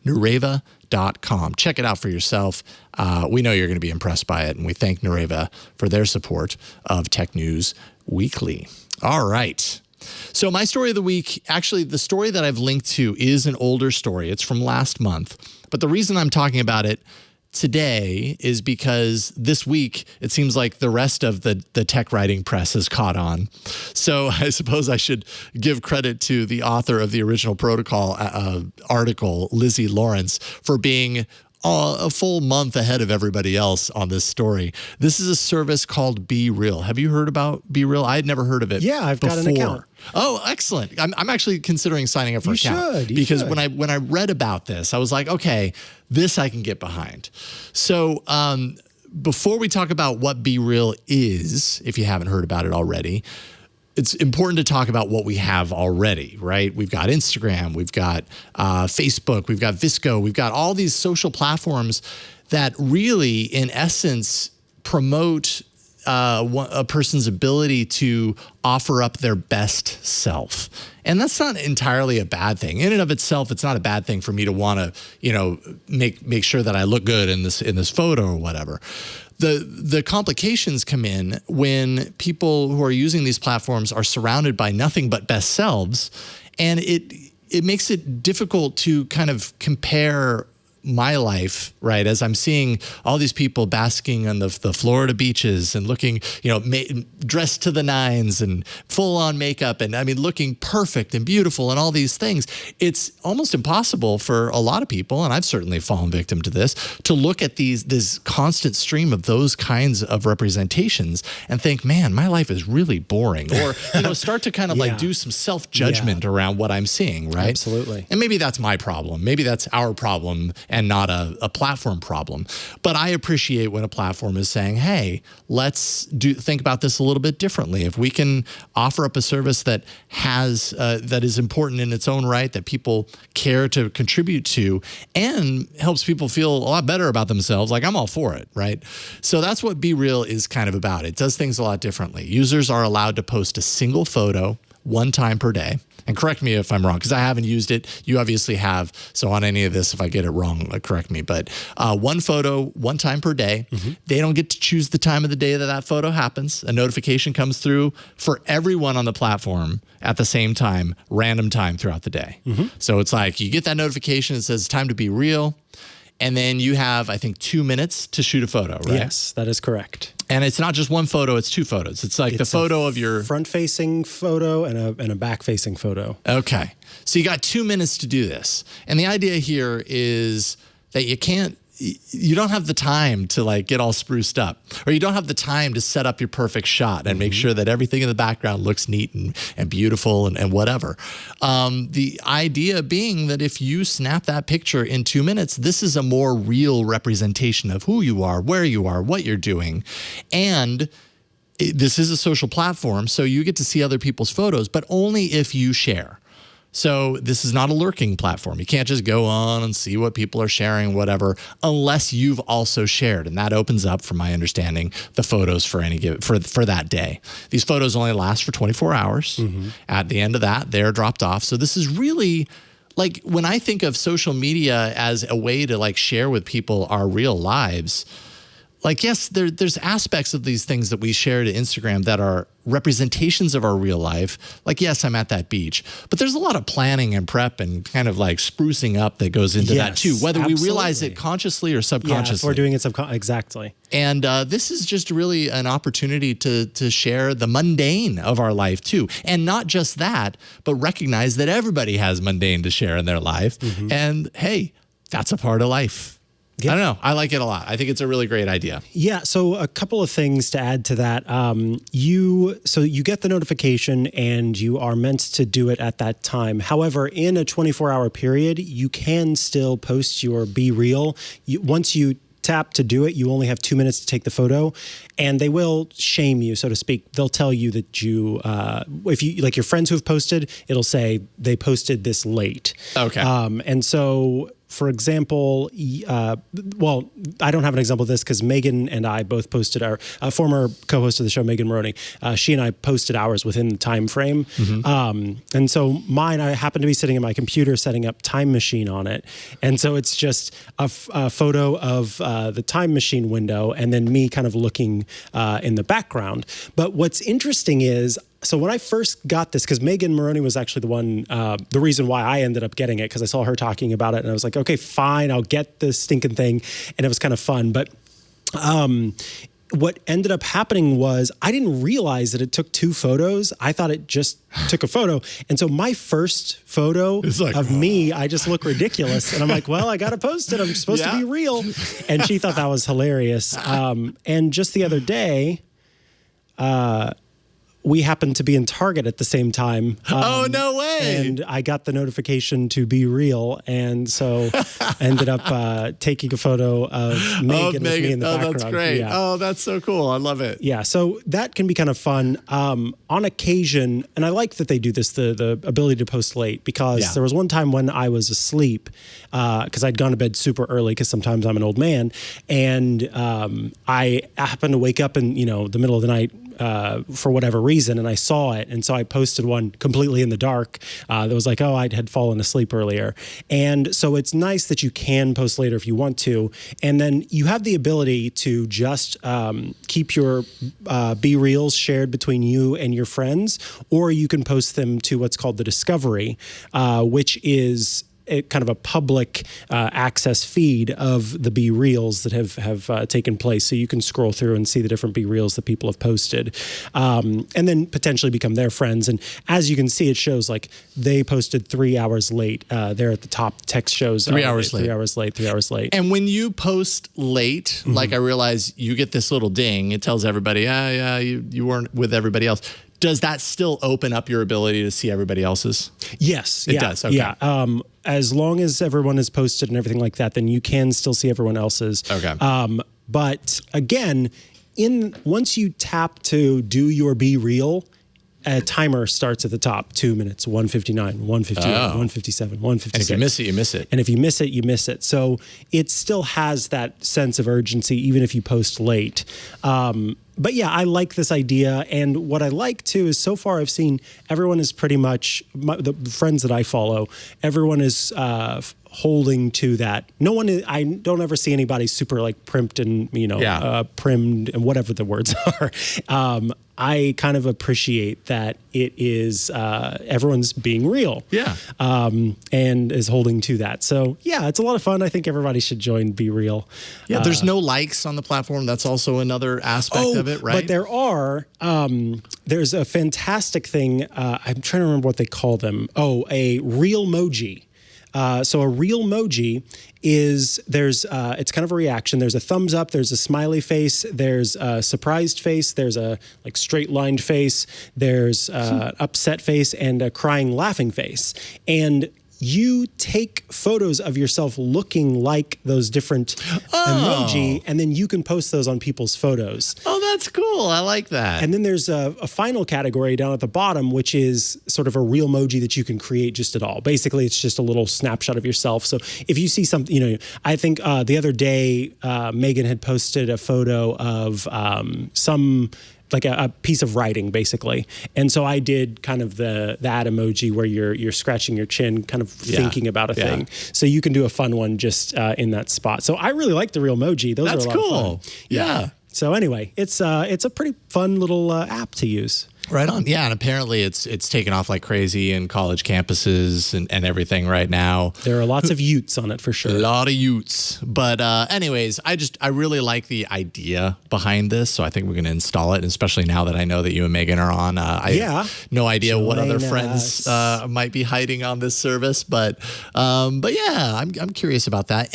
Nureva.com. Check it out for yourself. We know you're going to be impressed by it, and we thank Nureva for their support of Tech News Weekly. All right. So my story of the week, actually, the story that I've linked to is an older story. It's from last month. But the reason I'm talking about it today is because this week, it seems like the rest of the tech writing press has caught on. So I suppose I should give credit to the author of the original Protocol article, Lizzie Lawrence, for being a full month ahead of everybody else on this story. This is a service called BeReal. Have you heard about BeReal? I had never heard of it. Yeah, I've got an account. Oh, excellent. I'm actually considering signing up for an account. Because when I read about this, I was like, okay, this I can get behind. So before we talk about what BeReal is, if you haven't heard about it already, it's important to talk about what we have already, right? We've got Instagram, we've got Facebook, we've got Visco, we've got all these social platforms that really, in essence, promote a person's ability to offer up their best self. And that's not entirely a bad thing. In and of itself, it's not a bad thing for me to want to, make sure that I look good in this photo or whatever. The complications come in when people who are using these platforms are surrounded by nothing but best selves, and it makes it difficult to kind of compare my life, right, as I'm seeing all these people basking on the Florida beaches and looking, dressed to the nines and full on makeup and looking perfect and beautiful and all these things. It's almost impossible for a lot of people, and I've certainly fallen victim to this, to look at this constant stream of those kinds of representations and think, man, my life is really boring, or start to kind of like do some self-judgment around what I'm seeing, right? Absolutely. And maybe that's my problem. Maybe that's our problem and not a platform problem. But I appreciate when a platform is saying, hey, let's think about this a little bit differently. If we can offer up a service that has that is important in its own right, that people care to contribute to, and helps people feel a lot better about themselves, like I'm all for it, right? So that's what BeReal is kind of about. It does things a lot differently. Users are allowed to post a single photo one time per day. And correct me if I'm wrong, because I haven't used it. You obviously have. So on any of this, if I get it wrong, correct me. But one photo, one time per day. Mm-hmm. They don't get to choose the time of the day that photo happens. A notification comes through for everyone on the platform at the same time, random time throughout the day. Mm-hmm. So it's like you get that notification. It says time to be real. And then you have, I think, 2 minutes to shoot a photo, right? Yes, that is correct. And it's not just one photo, it's two photos. It's like the photo of your front-facing photo and a back-facing photo. Okay. So you got 2 minutes to do this. And the idea here is that you don't have the time to like get all spruced up, or you don't have the time to set up your perfect shot and make sure that everything in the background looks neat and beautiful and whatever. The idea being that if you snap that picture in 2 minutes, this is a more real representation of who you are, where you are, what you're doing. And this is a social platform, so you get to see other people's photos, but only if you share. So this is not a lurking platform. You can't just go on and see what people are sharing, whatever, unless you've also shared. And that opens up, from my understanding, the photos for for that day. These photos only last for 24 hours. Mm-hmm. At the end of that, they're dropped off. So this is really like, when I think of social media as a way to like share with people our real lives, like, yes, there's aspects of these things that we share to Instagram that are representations of our real life. Like, yes, I'm at that beach, but there's a lot of planning and prep and kind of like sprucing up that goes into that too, whether we realize it consciously or subconsciously. Yeah, if we're doing it exactly. And this is just really an opportunity to share the mundane of our life too. And not just that, but recognize that everybody has mundane to share in their life. Mm-hmm. And hey, that's a part of life. I don't know. I like it a lot. I think it's a really great idea. Yeah. So a couple of things to add to that. You get the notification and you are meant to do it at that time. However, in a 24-hour period, you can still post your BeReal. Once you tap to do it, you only have 2 minutes to take the photo, and they will shame you, so to speak. They'll tell you that you, if you like your friends who have posted, it'll say they posted this late. Okay. And so, for example, well, I don't have an example of this because Megan and I both posted our former co-host of the show, Megan Maroney. She and I posted ours within the time frame. And so mine, I happened to be sitting at my computer setting up Time Machine on it. And so it's just a photo of the Time Machine window and then me kind of looking in the background. But what's interesting is, so when I first got this, because Megan Maroney was actually the one, the reason why I ended up getting it, because I saw her talking about it and I was like, okay, fine, I'll get this stinking thing. And it was kind of fun. But what ended up happening was I didn't realize that it took 2 photos. I thought it just took a photo. And so my first photo of me, I just look ridiculous. And I'm like, well, I got to post it. I'm supposed to be real. And she thought that was hilarious. And just the other day, we happened to be in Target at the same time. Oh, no way. And I got the notification to BeReal. And so I ended up taking a photo of Megan with me in the background. That's great. Yeah. Oh, that's so cool. I love it. Yeah, so that can be kind of fun. On occasion, and I like that they do this, the ability to post late, because there was one time when I was asleep, because I'd gone to bed super early, because sometimes I'm an old man, and I happened to wake up in the middle of the night for whatever reason, and I saw it, and so I posted one completely in the dark that was like, oh, I had fallen asleep earlier. And so it's nice that you can post later if you want to, and then you have the ability to just keep your BeReals shared between you and your friends, or you can post them to what's called the Discovery, which is kind of a public access feed of the BeReals that have taken place. So you can scroll through and see the different BeReals that people have posted, and then potentially become their friends. And as you can see, it shows like they posted 3 hours late. There at the top, text shows 3 hours late. 3 hours late, 3 hours late. And when you post late, like I realize you get this little ding. It tells everybody, you weren't with everybody else. Does that still open up your ability to see everybody else's? Yes. It does. Okay. Yeah. As long as everyone is posted and everything like that, then you can still see everyone else's. Okay. But again, once you tap to do your BeReal, a timer starts at the top, 2 minutes, 1:59, 1:58, 1:57, 1:56. And if you miss it, you miss it. And if you miss it, you miss it. So it still has that sense of urgency, even if you post late. But yeah, I like this idea. And what I like too is so far I've seen everyone is pretty much, the friends that I follow, everyone is holding to that. No one is, I don't ever see anybody super like primed and, primmed and whatever the words are. I kind of appreciate that it is everyone's being real. Yeah. And is holding to that. So yeah, it's a lot of fun. I think everybody should join BeReal. Yeah, there's no likes on the platform. That's also another aspect of it, right? But there are. There's a fantastic thing. I'm trying to remember what they call them. Oh, a real emoji. So a real emoji is it's kind of a reaction. There's a thumbs up, there's a smiley face, there's a surprised face, there's a like straight lined face, there's upset face, and a crying laughing face. And you take photos of yourself looking like those different emoji, and then you can post those on people's photos. Oh, that's cool. I like that. And then there's a final category down at the bottom, which is sort of a real emoji that you can create just at all. Basically, it's just a little snapshot of yourself. So if you see something, I think the other day, Megan had posted a photo of some like a piece of writing, basically. And so I did kind of that emoji where you're scratching your chin, kind of thinking about a thing. So you can do a fun one just in that spot. So I really like the real emoji. Those are a lot of fun. Yeah. So anyway, it's a pretty fun little app to use. Right on. Yeah, and apparently it's taken off like crazy in college campuses and everything right now. There are lots of Utes on it for sure. A lot of Utes. But anyways, I really like the idea behind this, so I think we're going to install it, and especially now that I know that you and Megan are on. I have no idea what other friends might be hiding on this service, but yeah, I'm curious about that.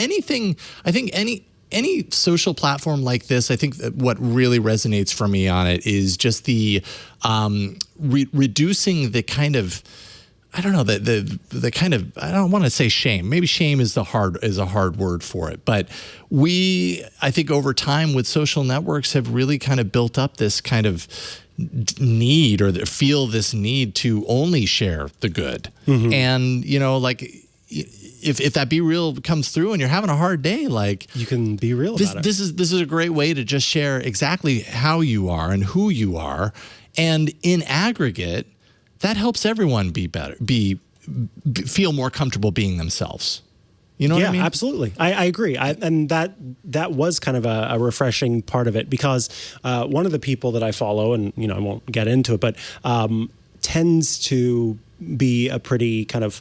Any social platform like this, I think that what really resonates for me on it is just the reducing the kind of, I don't know, the kind of, I don't want to say shame. Maybe shame is a hard word for it. But I think over time with social networks have really kind of built up this kind of need, or feel this need to only share the good. Mm-hmm. And, like, if that BeReal comes through and you're having a hard day, like, you can be real about it. This is a great way to just share exactly how you are and who you are, and in aggregate, that helps everyone be better, feel more comfortable being themselves. You know what I mean? Yeah, absolutely. I agree. And that was kind of a refreshing part of it, because one of the people that I follow, and I won't get into it, but tends to be a pretty kind of,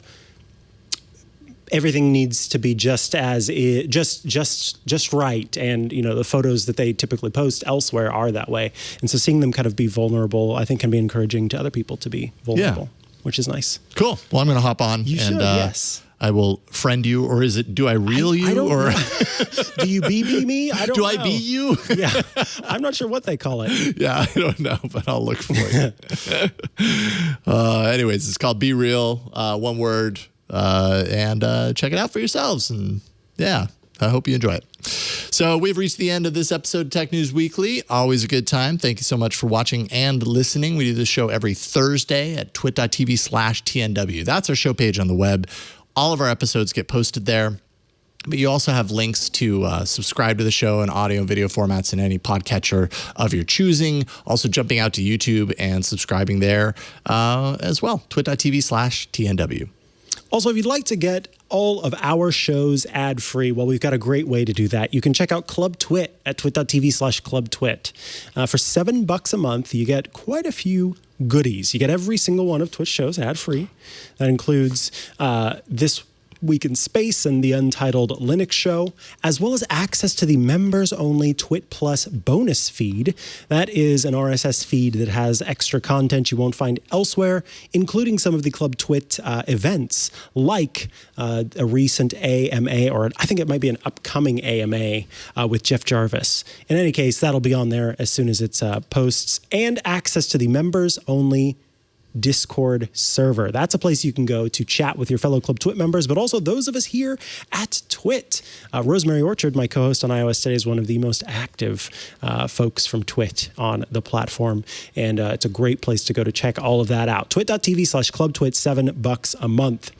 everything needs to be just right, and the photos that they typically post elsewhere are that way, and so seeing them kind of be vulnerable, I think, can be encouraging to other people to be vulnerable, which is nice. Cool. Well, I'm going to hop on. You should, yes. I will friend you, or do I reel you? I don't or know. Do you BB me? I don't know. Do I be you? Yeah, I'm not sure what they call it. Yeah, I don't know, but I'll look for it. Anyways, it's called BeReal, one word. And check it out for yourselves. And yeah, I hope you enjoy it. So we've reached the end of this episode of Tech News Weekly. Always a good time. Thank you so much for watching and listening. We do this show every Thursday at twit.tv/TNW. That's our show page on the web. All of our episodes get posted there. But you also have links to subscribe to the show in audio and video formats in any podcatcher of your choosing. Also jumping out to YouTube and subscribing there as well. twit.tv/TNW. Also, if you'd like to get all of our shows ad-free, well, we've got a great way to do that. You can check out Club Twit at twit.tv/clubtwit. For $7 a month, you get quite a few goodies. You get every single one of Twit's shows ad-free. That includes This Week in Space and the Untitled Linux Show, as well as access to the members-only Twit Plus bonus feed. That is an RSS feed that has extra content you won't find elsewhere, including some of the Club Twit events, like a recent AMA, or I think it might be an upcoming AMA with Jeff Jarvis. In any case, that'll be on there as soon as it posts, and access to the members-only Discord server. That's a place you can go to chat with your fellow Club Twit members, but also those of us here at Twit. Rosemary Orchard, my co-host on iOS Today, is one of the most active folks from Twit on the platform, and it's a great place to go to check all of that out. twit.tv/clubtwit, $7 a month.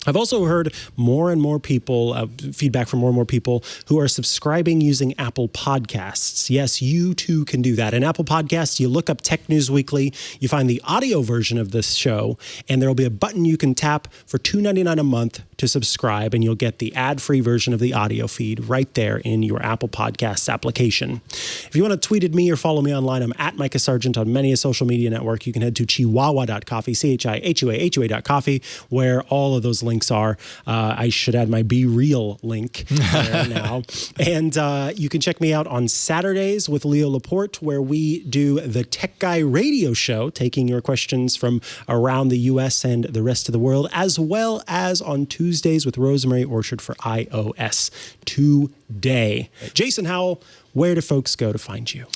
I've also heard more and more people, feedback from more and more people who are subscribing using Apple Podcasts. Yes, you too can do that. In Apple Podcasts, you look up Tech News Weekly, you find the audio version of this show, and there will be a button you can tap for $2.99 a month to subscribe, and you'll get the ad-free version of the audio feed right there in your Apple Podcasts application. If you want to tweet at me or follow me online, I'm at Mikah Sargent on many a social media network. You can head to chihuahua.coffee, CHIHUAHUA.coffee, where all of those links are. I should add my BeReal link there now. And you can check me out on Saturdays with Leo Laporte, where we do the Tech Guy radio show, taking your questions from around the U.S. and the rest of the world, as well as on Tuesdays with Rosemary Orchard for iOS Today. Jason Howell, where do folks go to find you?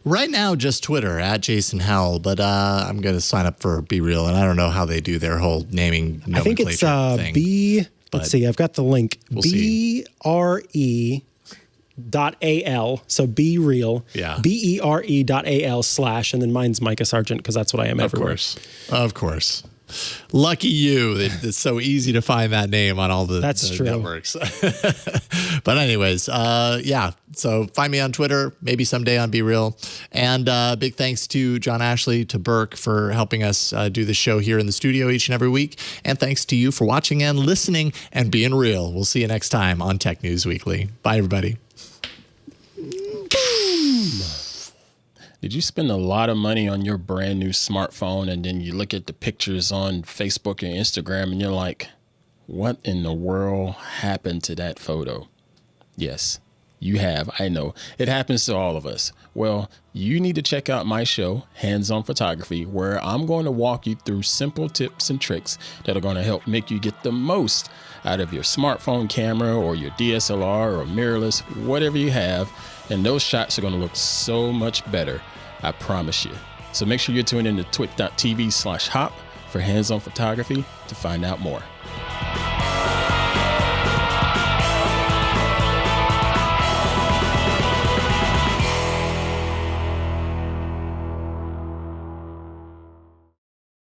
Right now, just Twitter, at Jason Howell, but I'm going to sign up for BeReal, and I don't know how they do their whole naming nomenclature I think it's thing. Let's see, I've got the link. We'll BRE.AL, so BeReal, Yeah. BERE.AL/ and then mine's Mikah Sargent, because that's what I am everywhere. Of course. Lucky you. It's so easy to find that name on all the networks. But anyways, yeah. So find me on Twitter, maybe someday on BeReal. And big thanks to John Ashley, to Burke for helping us do the show here in the studio each and every week. And thanks to you for watching and listening and being real. We'll see you next time on Tech News Weekly. Bye, everybody. Boom. Did you spend a lot of money on your brand new smartphone and then you look at the pictures on Facebook and Instagram and you're like, what in the world happened to that photo? Yes, you have. I know. It happens to all of us. Well, you need to check out my show, Hands On Photography, where I'm going to walk you through simple tips and tricks that are going to help make you get the most out of your smartphone camera or your DSLR or mirrorless, whatever you have. And those shots are going to look so much better. I promise you. So make sure you're tuning in to twit.tv/hop for Hands On Photography to find out more.